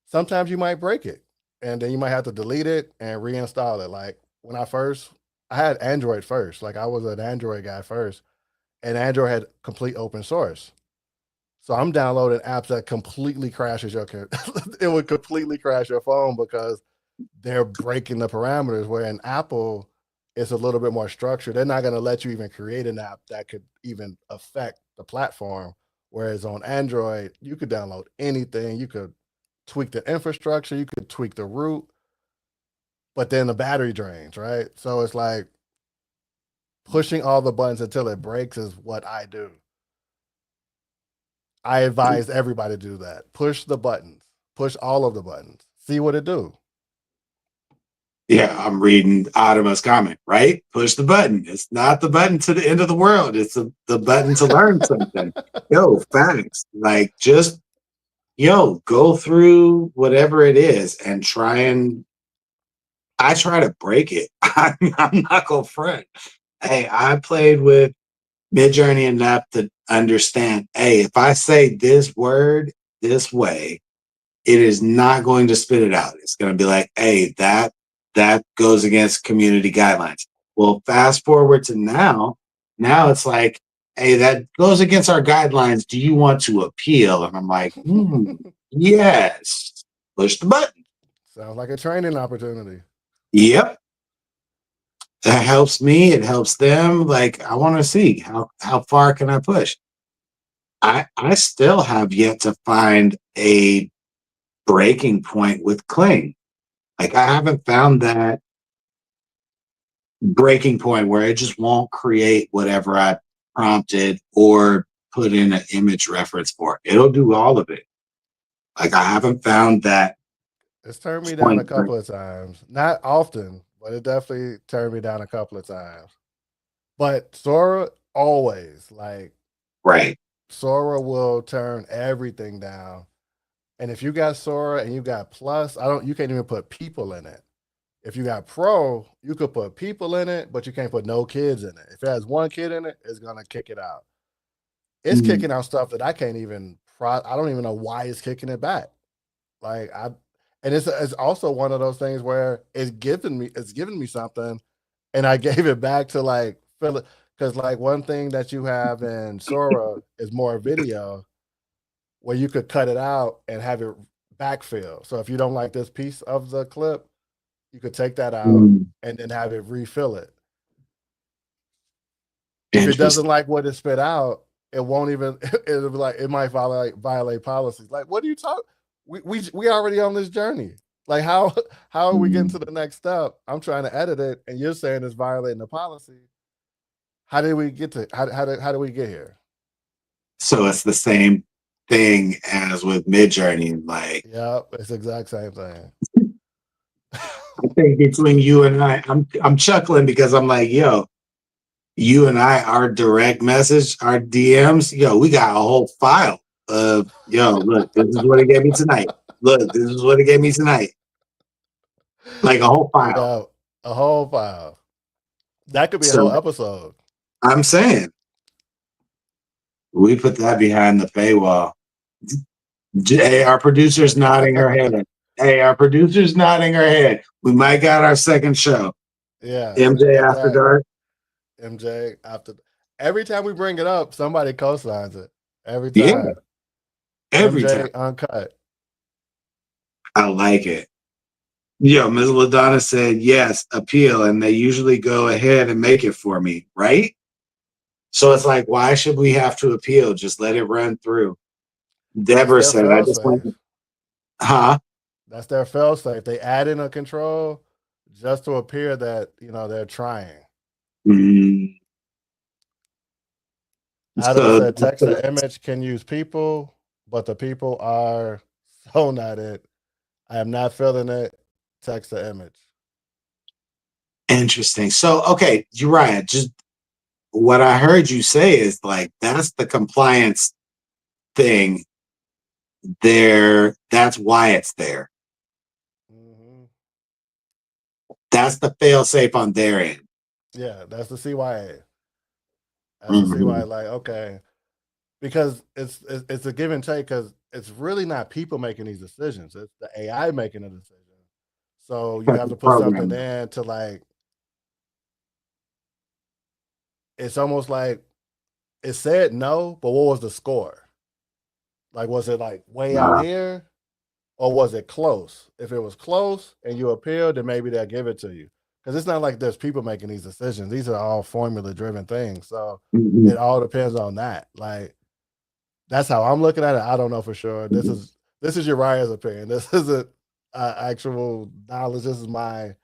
Sometimes you might break it, and then you might have to delete it and reinstall it. Like when I had Android first. Like I was an Android guy first, and Android had complete open source. So I'm downloading apps that completely crashes your it would completely crash your phone because they're breaking the parameters. Where in Apple, it's a little bit more structured. They're not going to let you even create an app that could even affect the platform. Whereas on Android, you could download anything. You could tweak the infrastructure, you could tweak the root, but then the battery drains, right? So it's like pushing all the buttons until it breaks is what I do. I advise everybody to do that. Push the buttons. Push all of the buttons. See what it do. Yeah, I'm reading Adama's comment, right? Push the button. It's not the button to the end of the world. It's the button to learn something. Yo, facts. Like just, go through whatever it is and I try to break it. I'm not going to front. Hey, I played with MidJourney enough to understand, hey, if I say this word this way, it is not going to spit it out. It's going to be like, hey, that goes against community guidelines. Well, fast forward to now. Now it's like, hey, that goes against our guidelines. Do you want to appeal? And I'm like, yes. Push the button. Sounds like a training opportunity. Yep. That helps me. It helps them. Like, I want to see how far can I push. I still have yet to find a breaking point with Cling. Like I haven't found that breaking point where it just won't create whatever I prompted or put in an image reference for. It'll do all of it. Like I haven't found that It's turned me down a point. couple of times. Not often, but it definitely turned me down a couple of times. But Sora always like Right. Sora will turn everything down. And if you got Sora and you got Plus, you can't even put people in it. If you got Pro, you could put people in it, but you can't put no kids in it. If it has one kid in it, it's gonna kick it out. It's Mm. kicking out stuff that I can't even I don't even know why it's kicking it back. Like and it's also one of those things where it's giving me something, and I gave it back to like fill it, because like one thing that you have in Sora is more video, where you could cut it out and have it backfill. So if you don't like this piece of the clip, you could take that out Mm. and then have it refill it. If it doesn't Interesting. like what it spit out, it won't even. It'll be like it might violate policies. Like, what are you talking? We already on this journey. Like, how are we getting to the next step? I'm trying to edit it, and you're saying it's violating the policy. How did we get to how did we get here? So it's the same thing as with MidJourney. Like Yeah, it's the exact same thing. I think between you and I'm chuckling because I'm like, yo, you and I, our direct message, our DMs, yo, we got a whole file of, yo, look, this is what it gave me tonight. Look, this is what it gave me tonight. Like a whole file. Yeah, a whole file. That could be a So whole episode. I'm saying we put that behind the paywall. Hey, our producer's nodding her head. Hey, our producer's nodding her head. We might got our second show. Yeah, MJ get After that. Dark. MJ after every time we bring it up, somebody co-signs it. Every Yeah, time. every MJ time. uncut. I like it. Yo, Ms. LaDonna said, yes, appeal. And they usually go ahead and make it for me, right? So it's like, why should we have to appeal? Just let it run through. That's Deborah their said, I fail just want, safe. huh? That's their fail safe. They add in a control just to appear that they're trying. Mm. Adam So said text to image can use people, but the people are so not it. I am not feeling it. Text to image. interesting. So, okay, Uriah, just what I heard you say is like, that's the compliance thing there. That's why it's there. Mm-hmm. That's the fail safe on their end. Yeah, that's the CYA. That's the Mm-hmm. CYA. Like, okay, because it's a give and take, because it's really not people making these decisions. It's the AI making a decision. So you have to put something in to like, it's almost like it said no, but what was the score? Like, was it like way out here, or was it close? If it was close and you appealed, then maybe they'll give it to you. Because it's not like there's people making these decisions. These are all formula driven things. So it all depends on that. Like, that's how I'm looking at it. I don't know for sure. This is Uriah's opinion. This isn't actual knowledge. This is my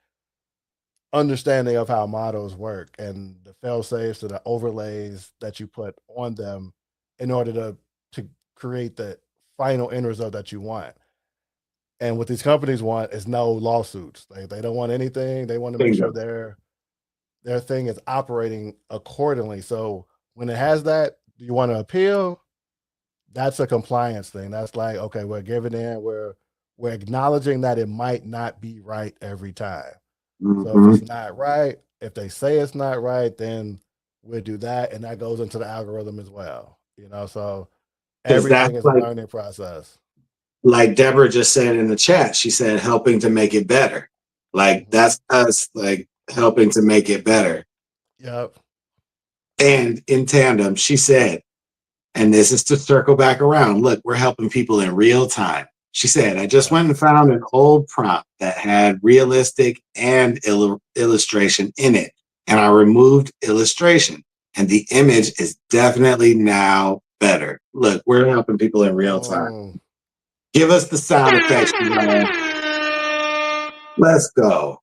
understanding of how models work and the fail safes or the overlays that you put on them in order to create the final end result that you want. And what these companies want is no lawsuits. They don't want anything. They want to make sure their thing is operating accordingly. So when it has that, do you want to appeal? That's a compliance thing. That's like, okay, we're giving in, we're acknowledging that it might not be right every time. So if it's not right, if they say it's not right, then we'll do that, and that goes into the algorithm as well. So everything is a learning process. Like Deborah just said in the chat, she said helping to make it better. Like that's us, like helping to make it better. Yep. And in tandem, she said, and this is to circle back around, look, we're helping people in real time. She said, I just went and found an old prompt that had realistic and illustration in it. And I removed illustration. And the image is definitely now better. Look, we're helping people in real time. Give us the sound effects, man. Let's go.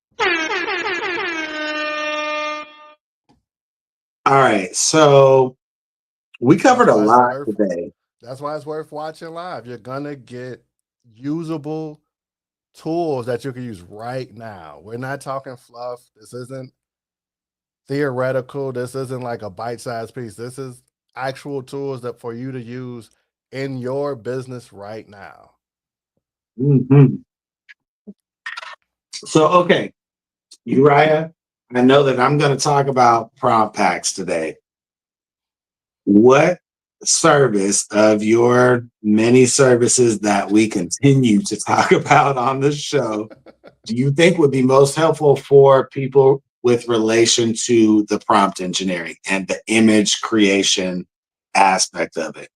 All right. So we covered That's a why it's lot worth. today. That's why it's worth watching live. You're gonna get usable tools that you can use right now. We're not talking fluff. This isn't theoretical. This isn't like a bite-sized piece. This is actual tools that for you to use in your business right now. Mhm. So, okay, Uriah, I know that I'm going to talk about prompt packs today. What service of your many services that we continue to talk about on the show do you think would be most helpful for people with relation to the prompt engineering and the image creation aspect of it?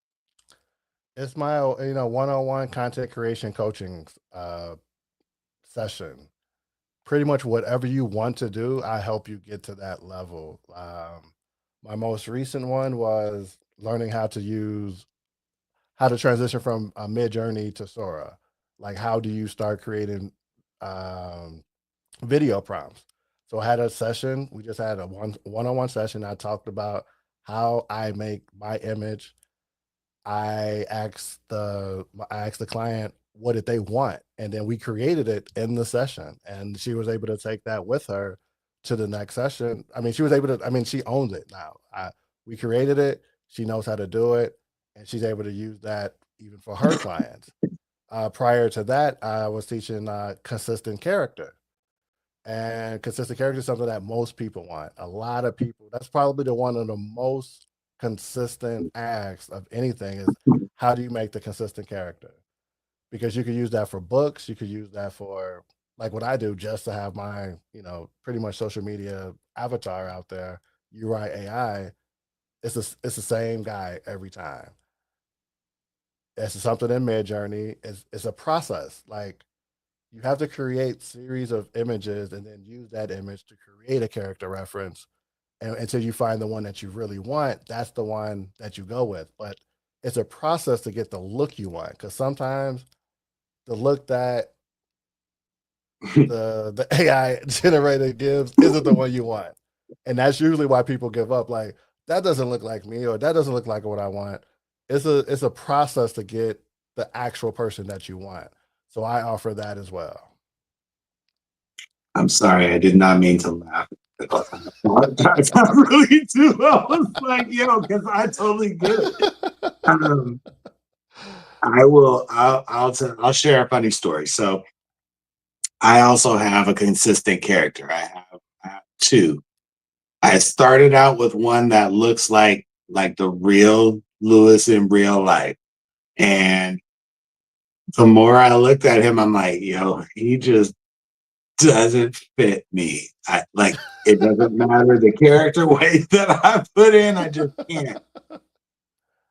It's my one-on-one content creation coaching session. Pretty much whatever you want to do, I help you get to that level. My most recent one was learning how to transition from MidJourney to Sora. Like, how do you start creating um, video prompts? So I had a session. We just had a one-on-one session. I talked about how I make my image. I asked the client what did they want, and then we created it in the session, and she was able to take that with her to the next session. I mean, she was able to. I mean, she owns it now. We created it. She knows how to do it, and she's able to use that even for her clients. Prior to that, I was teaching consistent character. And consistent character is something that most people want. A lot of people, that's probably the one of the most consistent asks of anything is how do you make the consistent character? Because you could use that for books, you could use that for like what I do just to have my, pretty much social media avatar out there. You write AI, it's the same guy every time. It's something in Midjourney. It's a process. Like you have to create series of images and then use that image to create a character reference and until you find the one that you really want. That's the one that you go with, but it's a process to get the look you want because sometimes the look that the AI generator gives isn't the one you want, and that's usually why people give up. Like that doesn't look like me, or that doesn't look like what I want. It's a process to get the actual person that you want. So I offer that as well. I'm sorry, I did not mean to laugh. I really do. I was like, yo, because I totally get it. Um, I will. I'll share a funny story. So I also have a consistent character. I have two. I started out with one that looks like the real Lewis in real life, and the more I looked at him, I'm like, yo, he just doesn't fit me. I like it doesn't matter the character weight that I put in, I just can't.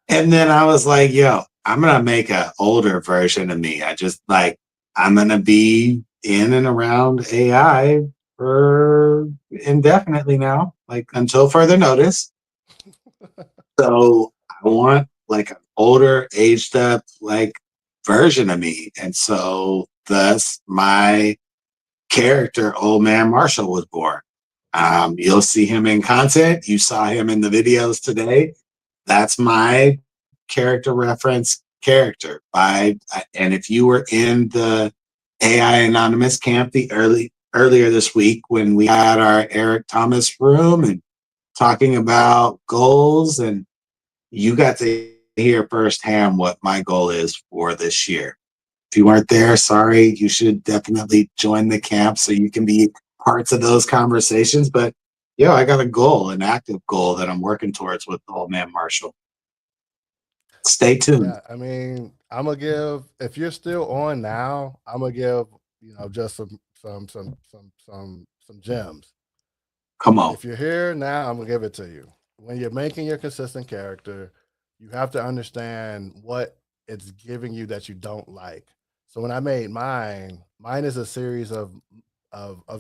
And then I was like, yo, I'm gonna make an older version of me. I'm gonna be in and around AI for indefinitely now, like until further notice. So I want like an older, aged up like version of me. And so thus my character, Old Man Marshall, was born. You'll see him in content. You saw him in the videos today. That's my character reference character. And if you were in the AI Anonymous camp earlier this week when we had our Eric Thomas room and talking about goals, and you got to hear firsthand what my goal is for this year. If you weren't there, sorry, you should definitely join the camp so you can be parts of those conversations. But yeah, I got a goal, an active goal that I'm working towards with Old Man Marshall. Stay tuned. Yeah, I mean, I'm gonna give if you're still on now, I'm gonna give just some gems. Come on. If you're here now, I'm gonna give it to you. When you're making your consistent character, you have to understand what it's giving you that you don't like. So when I made mine is a series of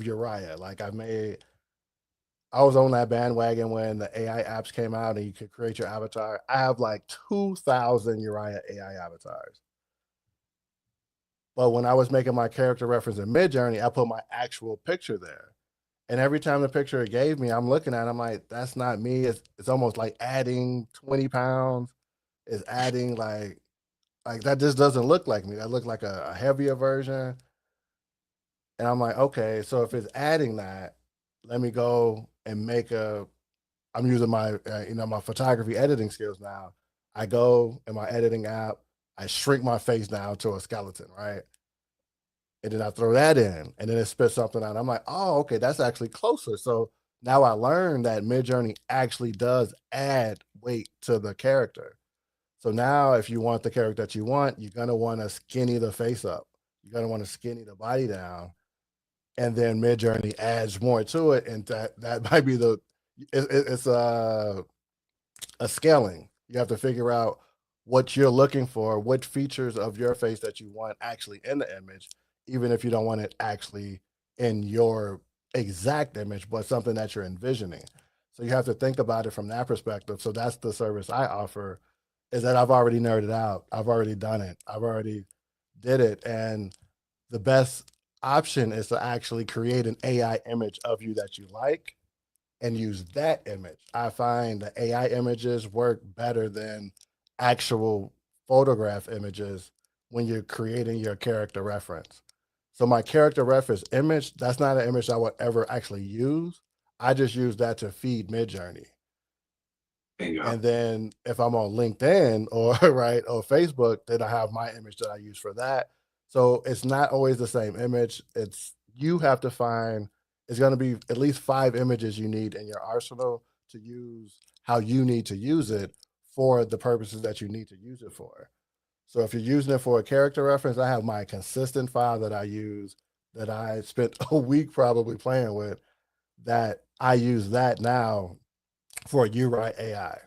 Uriah. Like I was on that bandwagon when the AI apps came out and you could create your avatar. I have like 2,000 Uriah AI avatars. But when I was making my character reference in MidJourney, I put my actual picture there. And every time the picture it gave me, I'm looking at it, I'm like, that's not me. It's almost like adding 20 pounds. It's adding like that just doesn't look like me. That looked like a heavier version. And I'm like, okay, so if it's adding that, let me go and make a. I'm using my my photography editing skills now. I go in my editing app, I shrink my face down to a skeleton, right? And then I throw that in, and then it spits something out. I'm like, oh, okay, that's actually closer. So now I learned that MidJourney actually does add weight to the character. So now, if you want the character that you want, you're gonna want to skinny the face up. You're gonna want to skinny the body down, and then MidJourney adds more to it, and that might be it's a scaling. You have to figure out what you're looking for, what features of your face that you want actually in the image, even if you don't want it actually in your exact image, but something that you're envisioning. So you have to think about it from that perspective. So that's the service I offer, is that I've already nerded out. I've already done it. I've already did it. And the best option is to actually create an AI image of you that you like and use that image. I find the AI images work better than actual photograph images when you're creating your character reference. So my character reference image, that's not an image I would ever actually use. I just use that to feed MidJourney. Bingo. And then if I'm on LinkedIn or right or Facebook, then I have my image that I use for that. So it's not always the same image. It's you have to find it's going to be at least 5 images you need in your arsenal to use how you need to use it for the purposes that you need to use it for. So if you're using it for a character reference, I have my consistent file that I use that I spent a week probably playing with, that I use that now for URI AI.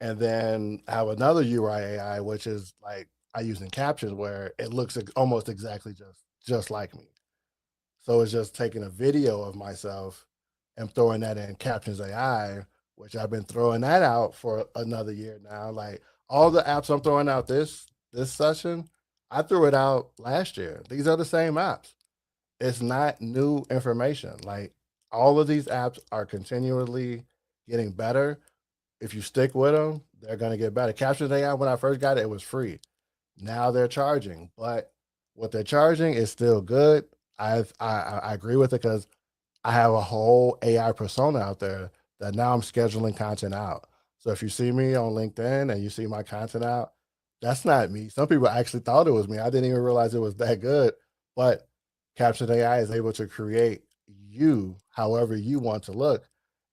And then I have another URI AI, which is like I use in captions where it looks almost exactly just like me. So it's just taking a video of myself and throwing that in captions AI, which I've been throwing that out for another year now. Like all the apps I'm throwing out this session, I threw it out last year. These are the same apps. It's not new information. Like all of these apps are continually getting better. If you stick with them, they're going to get better. Captions AI, when I first got it, it was free. Now they're charging, but what they're charging is still good. I agree with it because I have a whole AI persona out there that now I'm scheduling content out. So if you see me on LinkedIn and you see my content out, that's not me. Some people actually thought it was me. I didn't even realize it was that good. But Caption AI is able to create you however you want to look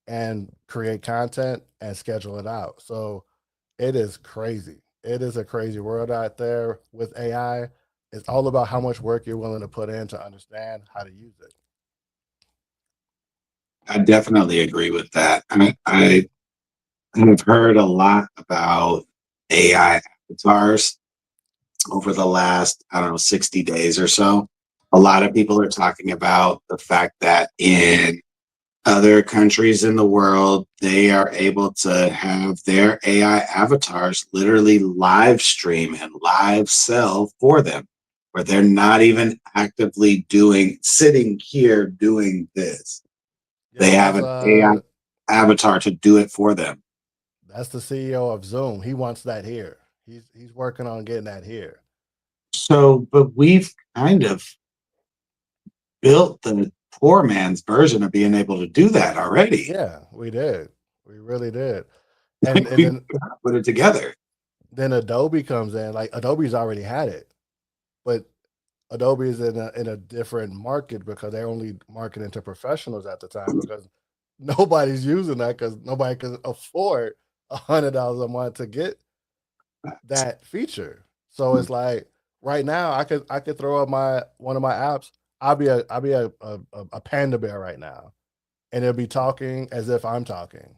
and create content and schedule it out. So it is crazy. It is a crazy world out there with AI. It's all about how much work you're willing to put in to understand how to use it. I definitely agree with that. I have heard a lot about AI avatars over the last, I don't know, 60 days or so. A lot of people are talking about the fact that in other countries in the world, they are able to have their AI avatars literally live stream and live sell for them, where they're not even actively sitting here doing this. Yeah, They have an AI avatar to do it for them. that's the CEO of Zoom. He wants that here. He's working on getting that here. So, but we've kind of built the poor man's version of being able to do that already. Yeah, we did. We really did. Like And we then put it together. Adobe comes in. Like Adobe's already had it, but Adobe is in a different market because they're only marketing to professionals at the time because nobody's using that because nobody can afford $100 a month to get that feature. So it's like right now I could throw up one of my apps. I'll be a panda bear right now, and it'll be talking as if I'm talking.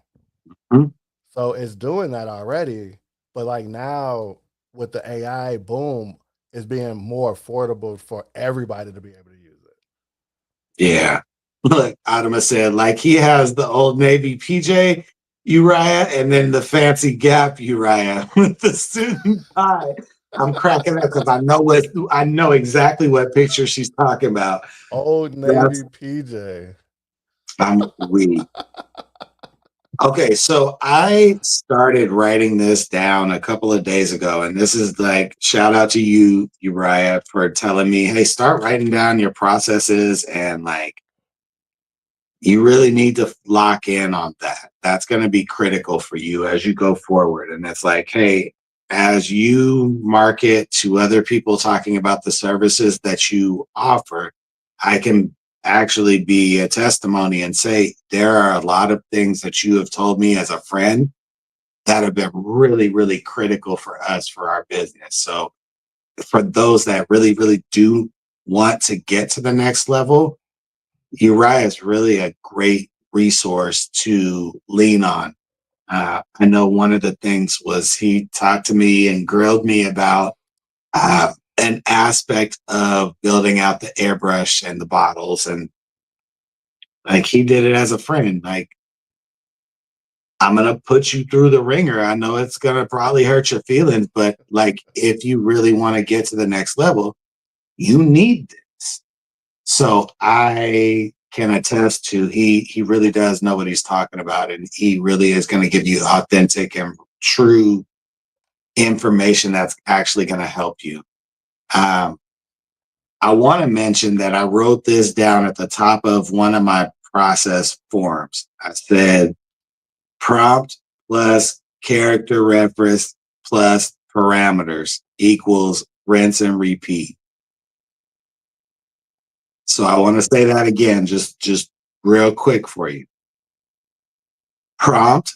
Mhm. So it's doing that already, but like now with the AI boom, it's being more affordable for everybody to be able to use it. Yeah. Look, Adama said, like he has the Old Navy PJ Uriah and then the fancy Gap Uriah with the student tie. I'm cracking up because I know exactly what picture she's talking about. Old Navy That's PJ. I'm weak. Okay, so I started writing this down a couple of days ago, and this is like shout out to you, Uriah, for telling me, hey, start writing down your processes and like you really need to lock in on that. That's going to be critical for you as you go forward. And it's like, hey, as you market to other people talking about the services that you offer, I can actually be a testimony and say, there are a lot of things that you have told me as a friend that have been really, really critical for us for our business. So, for those that really, really do want to get to the next level, Uriah is really a great resource to lean on. I know one of the things was he talked to me and grilled me about an aspect of building out the airbrush and the bottles. And like he did it as a friend. Like, I'm going to put you through the ringer. I know it's going to probably hurt your feelings, but like, if you really want to get to the next level, you need this. So I can attest to he really does know what he's talking about, and he really is going to give you authentic and true information that's actually going to help you. Um, I want to mention that I wrote this down at the top of one of my process forms. I said prompt plus character reference plus parameters equals rinse and repeat. So I want to say that again, just real quick for you. Prompt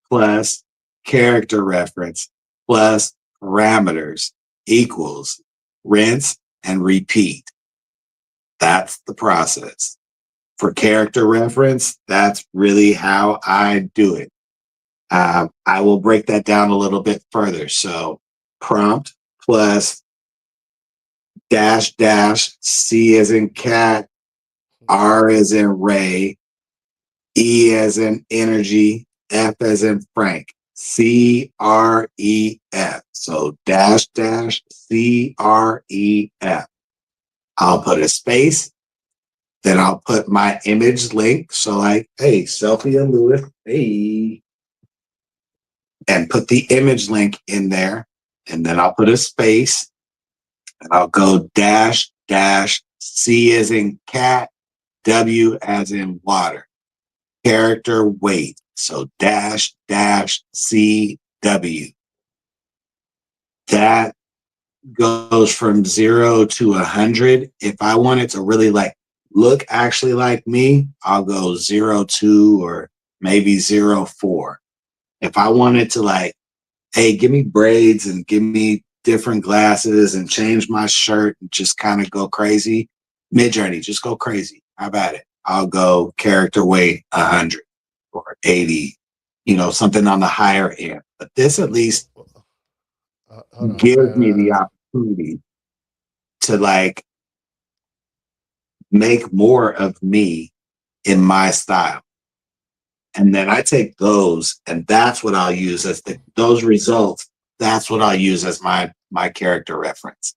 plus character reference plus parameters equals rinse and repeat. That's the process. For character reference, that's really how I do it. I will break that down a little bit further. So prompt plus dash dash C as in cat, R as in Ray, E as in energy, F as in Frank. CREF. So dash dash CREF. I'll put a space, then I'll put my image link. So like, hey, Selfie and Lewis, hey, and put the image link in there. And then I'll put a space and I'll go dash dash C as in cat, W as in water. Character weight. So dash dash CW. That goes from 0 to 100. If I want it to really like look actually like me, I'll go 0.2 or maybe 0.4. If I want it to like, hey, give me braids and give me different glasses and change my shirt and just kind of go crazy, MidJourney, just go crazy. How about it? I'll go character weight 100 or 80, something on the higher end. But this at least Hold on. gives me the opportunity to like make more of me in my style. And then I take those and that's what I'll use as those results. That's what I'll use as my character reference.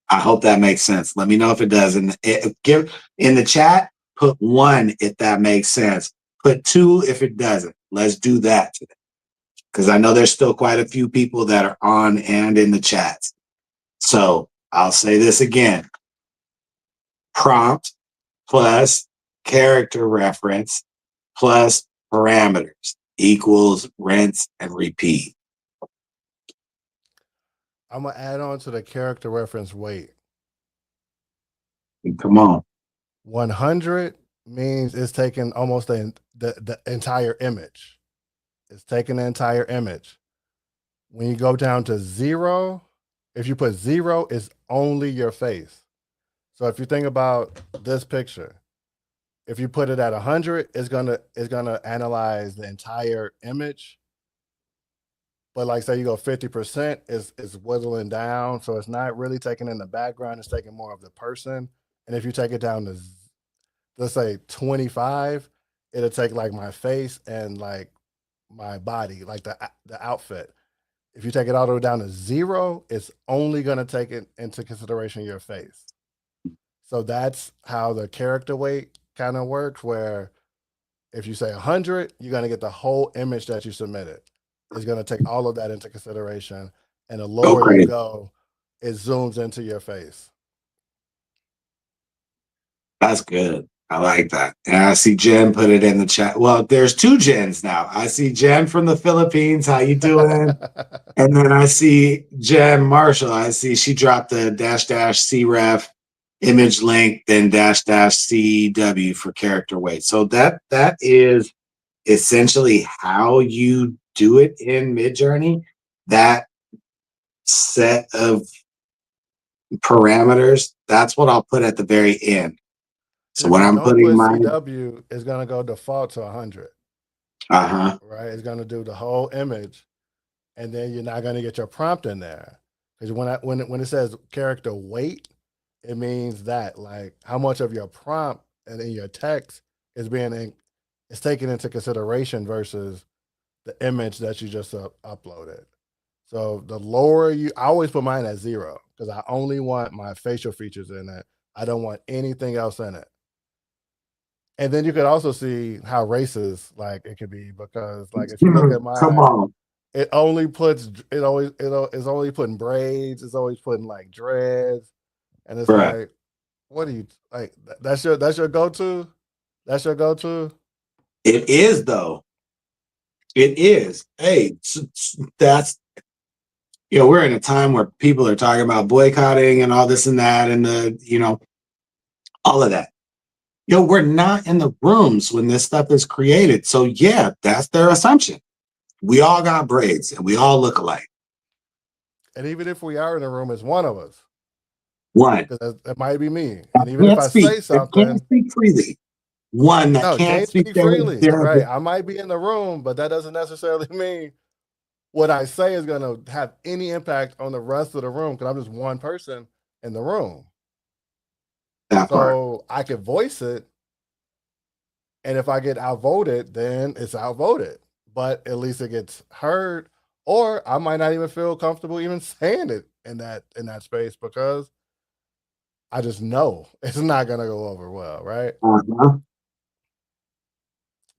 I hope that makes sense. Let me know if it does. And give in the chat, put 1 if that makes sense. Put 2 if it doesn't. Let's do that today. Because I know there's still quite a few people that are on and in the chats. So I'll say this again. Prompt plus character reference plus parameters equals rinse and repeat. I'm gonna add on to the character reference weight. Come on. 100 means it's taking almost the entire image. It's taking the entire image. When you go down to 0, if you put 0, it's only your face. So if you think about this picture, if you put it at 100, it's gonna analyze the entire image. But like say you go 50%, is whittling down, so it's not really taking in the background. It's taking more of the person. And if you take it down to let's say 25, it'll take like my face and like my body, like the outfit. If you take it all the way down to 0, it's only going to take it into consideration your face. So that's how the character weight kind of works, where if you say 100, you're going to get the whole image that you submitted. It's going to take all of that into consideration. And the lower you Okay, go, it zooms into your face. that's good. I like that. And I see Jen put it in the chat. Well, there's 2 Jens now. I see Jen from the Philippines. How you doing? And then I see Jen Marshall. I see she dropped the --cref image link, then --cw for character weight. So that is essentially how you do it in MidJourney. That set of parameters, that's what I'll put at the very end. So If when you I'm don't putting put my CW, it's going to go default to 100, uh-huh. right? It's going to do the whole image, and then you're not going to get your prompt in there. Because when it says character weight, it means that, like, how much of your prompt and in your text is is taken into consideration versus the image that you just uploaded. So the lower I always put mine at 0 because I only want my facial features in it. I don't want anything else in it. And then you could also see how racist like it could be, because like if you look at Come mine, on. it only puts it's only putting braids, it's always putting like dreads, and it's Bruh. like, what do you like? That's your go to. That's your go to. It is though. It is. Hey, that's we're in a time where people are talking about boycotting and all this and that and all of that. We're not in the rooms when this stuff is created. So yeah, that's their assumption. We all got braids and we all look alike. And even if we are in a room, it's one of us, One because it might be me. that And even if I say can't something, speak freely. One that no, can't can't speak speak their freely. Right? I might be in the room, but that doesn't necessarily mean what I say is going to have any impact on the rest of the room, because I'm just one person in the room. that part. So I could voice it, and if I get outvoted, then it's outvoted. But at least it gets heard, or I might not even feel comfortable even saying it in that space, because I just know it's not going to go over well, right? Uh-huh.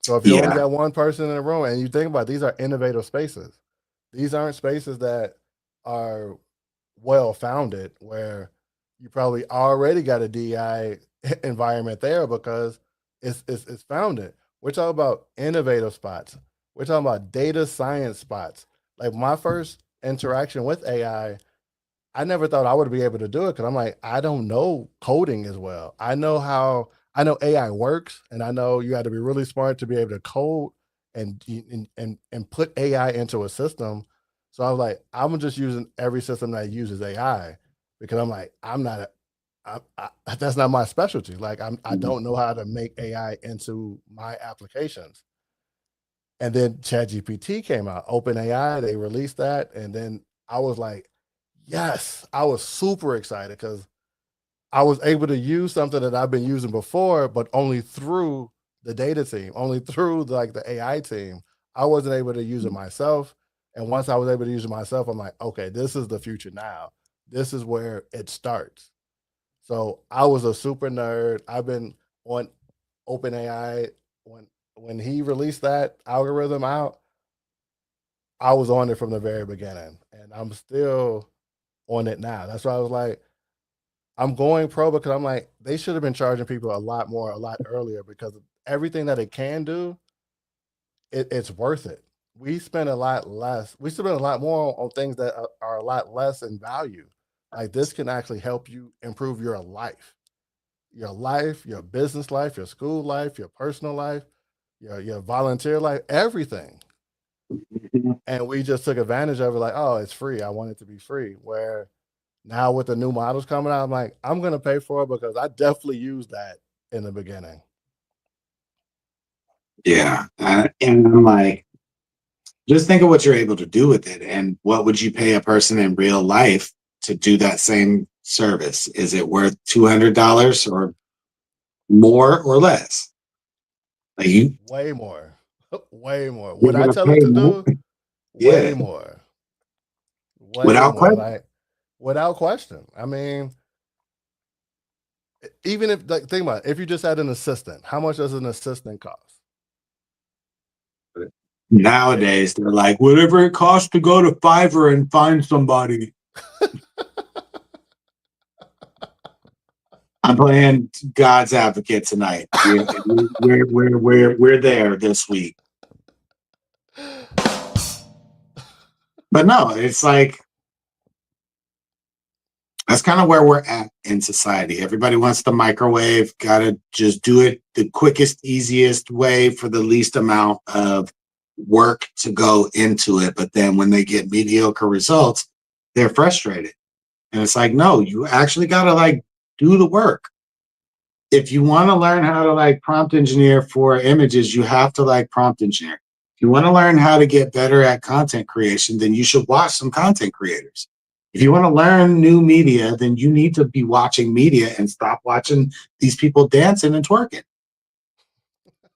So if you only Yeah. got one person in the room, and you think about it, these are innovative spaces. These aren't spaces that are well founded, where you probably already got a DI environment there, because it's founded. We're talking about innovative spots. We're talking about data science spots. Like my first interaction with AI, I never thought I would be able to do it, because I'm like, I don't know coding as well. I know AI works, and I know you got to be really smart to be able to code and put AI into a system. So I was like, I'm just using every system that uses AI, because I'm like, that's not my specialty. Like I don't know how to make AI into my applications. And then ChatGPT came out, OpenAI, they released that, and then I was like, yes, I was super excited, because I was able to use something that I've been using before, but only through the data team, only through like the AI team. I wasn't able to use it myself. And once I was able to use it myself, I'm like, okay, this is the future now. This is where it starts. So I was a super nerd. I've been on OpenAI when he released that algorithm out. I was on it from the very beginning, and I'm still on it now. That's why I was like, I'm going pro, because I'm like, they should have been charging people a lot more, a lot earlier, because everything that it can do, it's worth it. We spend a lot less. We spend a lot more on things that are a lot less in value. Like this can actually help you improve your life, your business life, your school life, your personal life, your volunteer life, everything. And we just took advantage of it, like, oh, it's free. I want it to be free. Where now with the new models coming out, I'm like, I'm gonna pay for it, because I definitely used that in the beginning. Yeah. And I'm like, just think of what you're able to do with it. And what would you pay a person in real life to do that same service? Is it worth $200 or more or less? Like Way more. Way more. you're What I gonna tell it pay to more. do, way Yeah. more. way Without more, question. like without question. I mean, even if like think about it, if you just had an assistant, how much does an assistant cost? Nowadays, they're like, whatever it costs to go to Fiverr and find somebody. I'm playing God's advocate tonight. We're there this week. But no, it's like that's kind of where we're at in society. Everybody wants the microwave, gotta just do it the quickest, easiest way for the least amount of work to go into it. But then when they get mediocre results, they're frustrated. And it's like, no, you actually gotta like do the work. If you want to learn how to like prompt engineer for images, you have to like prompt engineer. If you want to learn how to get better at content creation, then you should watch some content creators. If you want to learn new media, then you need to be watching media and stop watching these people dancing and twerking.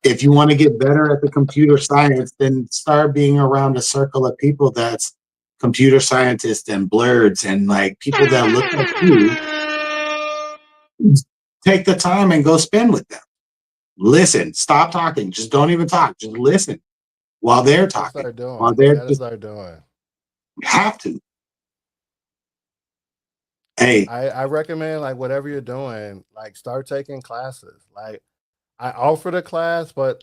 If you want to get better at the computer science, then start being around a circle of people that's computer scientists and blurs and like people that look like you. Take the time and go spend with them. Listen, stop talking. Just don't even talk. Just listen while they're Gotta talking. start While doing. You they're gotta just start doing. have to. Hey, I recommend like whatever you're doing, like start taking classes. Like I offered a class, but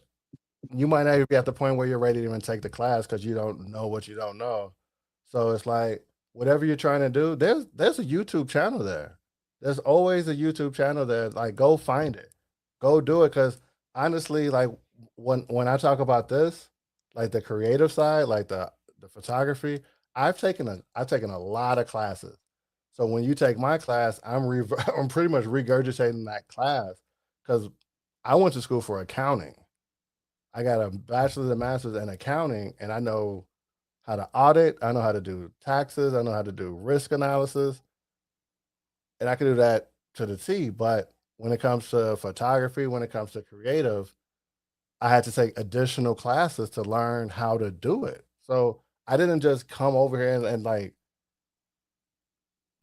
you might not even be at the point where you're ready to even take the class because you don't know what you don't know. So it's like whatever you're trying to do, there's a YouTube channel there. There's always a YouTube channel there. Like go find it. Go do it. Cause honestly, like when I talk about this, like the creative side, like the photography, I've taken a lot of classes. So when you take my class, I'm pretty much regurgitating that class because I went to school for accounting. I got a bachelor's and master's in accounting, and I know how to audit. I know how to do taxes. I know how to do risk analysis, and I can do that to the T. But when it comes to photography, when it comes to creative, I had to take additional classes to learn how to do it. So I didn't just come over here and like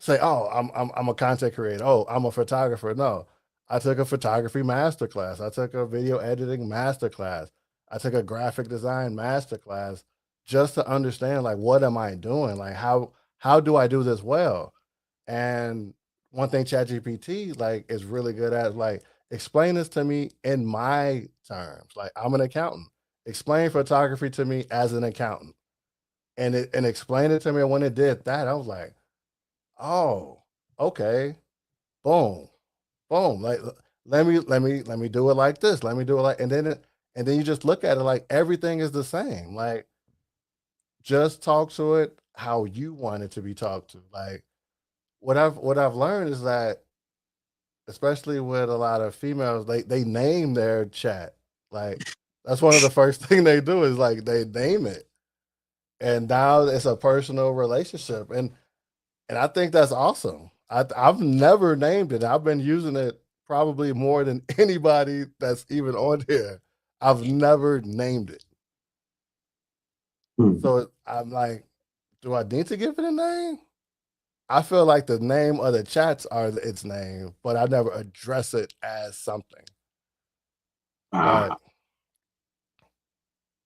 say, "Oh, I'm a content creator. Oh, I'm a photographer." No, I took a photography master class. I took a video editing master class. I took a graphic design master class just to understand like what am I doing? Like how do I do this well? And one thing ChatGPT like is really good at is like explain this to me in my terms. Like I'm an accountant. Explain photography to me as an accountant. And explain it to me. And when it did that, I was like, oh, okay. Boom. Boom. Like let me do it like this. Let me do it like and then you just look at it like everything is the same. Like just talk to it how you want it to be talked to. Like what I've learned is that especially with a lot of females, they name their chat. Like that's one of the first thing they do is like they name it. And now it's a personal relationship. And I think that's awesome. I've never named it. I've been using it probably more than anybody that's even on here. I've never named it. So I'm like, do I need to give it a name? I feel like the name of the chats are its name, but I never address it as something. uh, But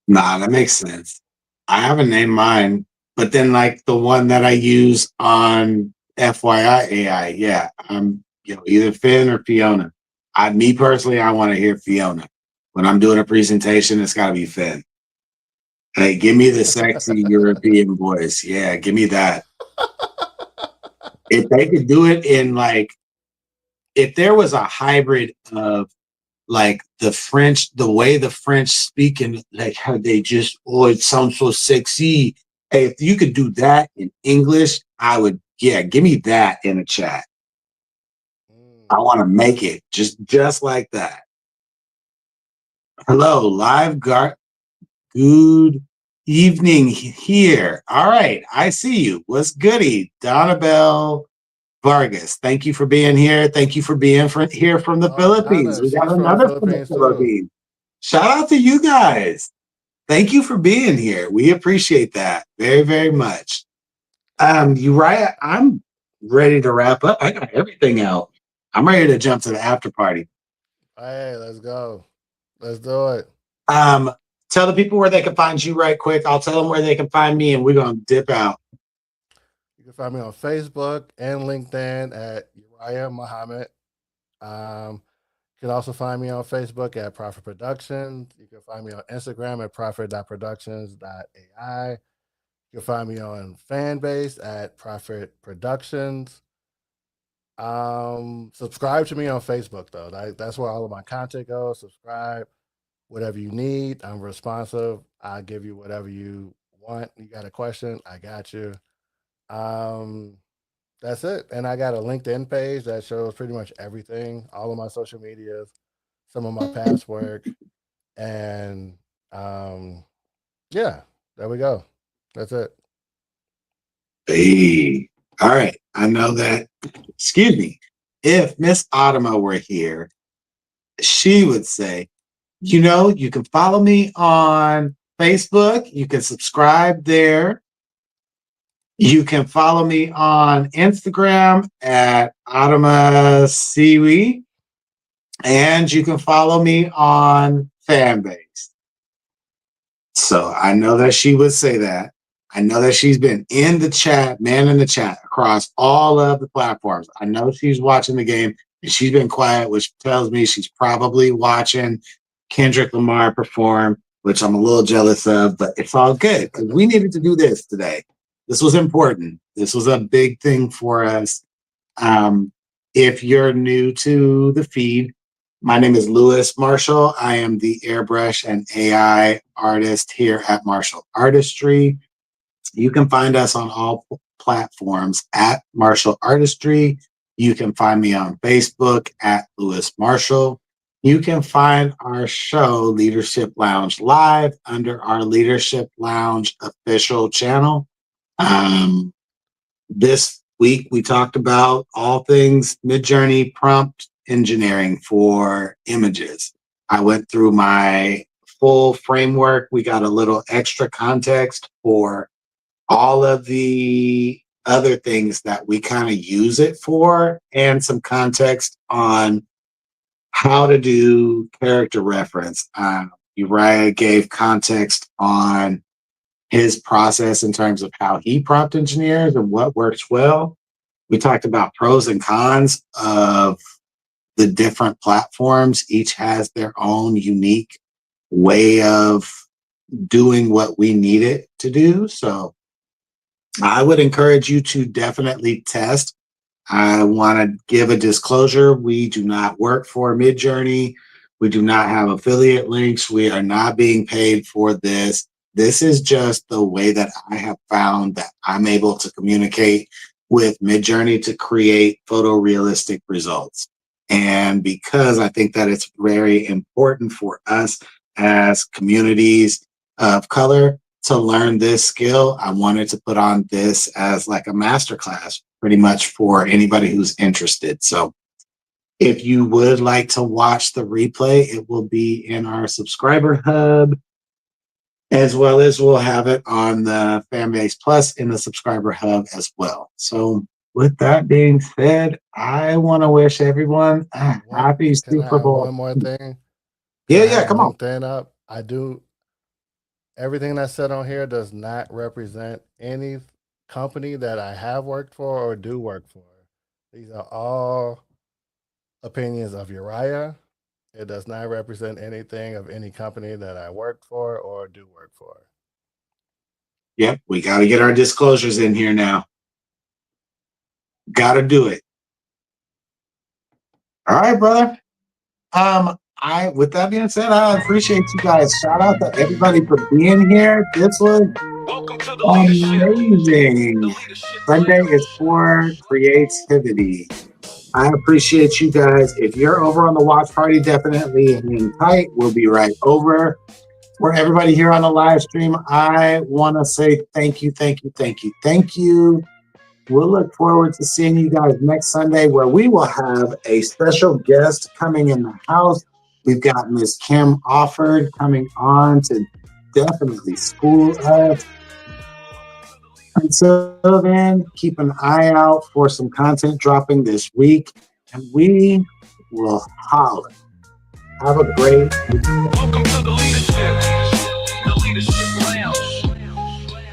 nah, that makes sense. I haven't named mine, but then like the one that I use on FYI AI, yeah, I'm either Finn or Fiona. Me personally, I want to hear Fiona. When I'm doing a presentation, it's got to be Finn. Hey, give me the sexy European voice. Yeah, give me that. If they could do it in like, if there was a hybrid of like the French, the way the French speak and like how they just, oh, it sounds so sexy. Hey, if you could do that in English, I would, yeah, give me that in a chat. I want to make it just like that. Hello, live good evening here. All right, I see you. What's goody? Donabelle Vargas, thank you for being here. Thank you for being here from the oh, Philippines. Donna, We got she's from the another from the Philippines too. Philippines. Shout out to you guys. Thank you for being here. We appreciate that very, very much. Uriah, I'm ready to wrap up. I got everything out. I'm ready to jump to the after party. Hey, let's go. Let's do it. Um, Tell the people where they can find you right quick. I'll tell them where they can find me, and we're gonna dip out. You can find me on Facebook and LinkedIn at Uriah Muhammad. You can also find me on Facebook at Profit Productions. You can find me on Instagram at profit.productions.ai. You can find me on Fanbase at Profit Productions. Subscribe to me on Facebook though. That's where all of my content goes. Subscribe, whatever you need. I'm responsive. I'll give you whatever you want. You got a question? I got you. Um, that's it. And I got a LinkedIn page that shows pretty much everything, all of my social medias, some of my past work, and yeah, there we go. That's it. Hey, all right. I know that. Excuse me. If Miss Autumn were here, she would say, you can follow me on Facebook. You can subscribe there. You can follow me on Instagram at Autumn Siwi. And you can follow me on Fanbase. So I know that she would say that. I know that she's been in the chat, man in the chat across all of the platforms. I know she's watching the game and she's been quiet, which tells me she's probably watching Kendrick Lamar perform, which I'm a little jealous of, but it's all good because we needed to do this today. This was important. This was a big thing for us. If you're new to the feed, my name is Louis Marshall. I am the airbrush and AI artist here at Marshall Artistry. You can find us on all platforms at Marshall Artistry. You can find me on Facebook at Louis Marshall. You can find our show, Leadership Lounge Live, under our Leadership Lounge official channel. This week, we talked about all things MidJourney prompt engineering for images. I went through my full framework. We got a little extra context for all of the other things that we kind of use it for, and some context on how to do character reference. Uriah gave context on his process in terms of how he prompt engineers and what works well. We talked about pros and cons of the different platforms. Each has their own unique way of doing what we need it to do. So I would encourage you to definitely test. I want to give a disclosure. We do not work for MidJourney. We do not have affiliate links. We are not being paid for this. This is just the way that I have found that I'm able to communicate with MidJourney to create photorealistic results. And because I think that it's very important for us as communities of color to learn this skill, I wanted to put on this as like a masterclass pretty much for anybody who's interested. So if you would like to watch the replay, it will be in our subscriber hub, as well as we'll have it on the Fanbase Plus in the subscriber hub as well. So with that being said, I want to wish everyone a happy Super Bowl. One more thing? Yeah, come on. LinkedIn up. I do. Everything that's said on here does not represent any company that I have worked for or do work for. These are all opinions of Uriah. It does not represent anything of any company that I work for or do work for. Yep, we got to get our disclosures in here now. Got to do it. All right, brother. With that being said, I appreciate you guys. Shout out to everybody for being here. This was amazing. Sunday is for creativity. I appreciate you guys. If you're over on the watch party, definitely hang tight. We'll be right over. For everybody here on the live stream, I want to say thank you. We'll look forward to seeing you guys next Sunday, where we will have a special guest coming in the house. We've got Miss Kim Offord coming on to definitely school us Until then, keep an eye out for some content dropping this week, and we will holler. Have a great week. Welcome to the leadership.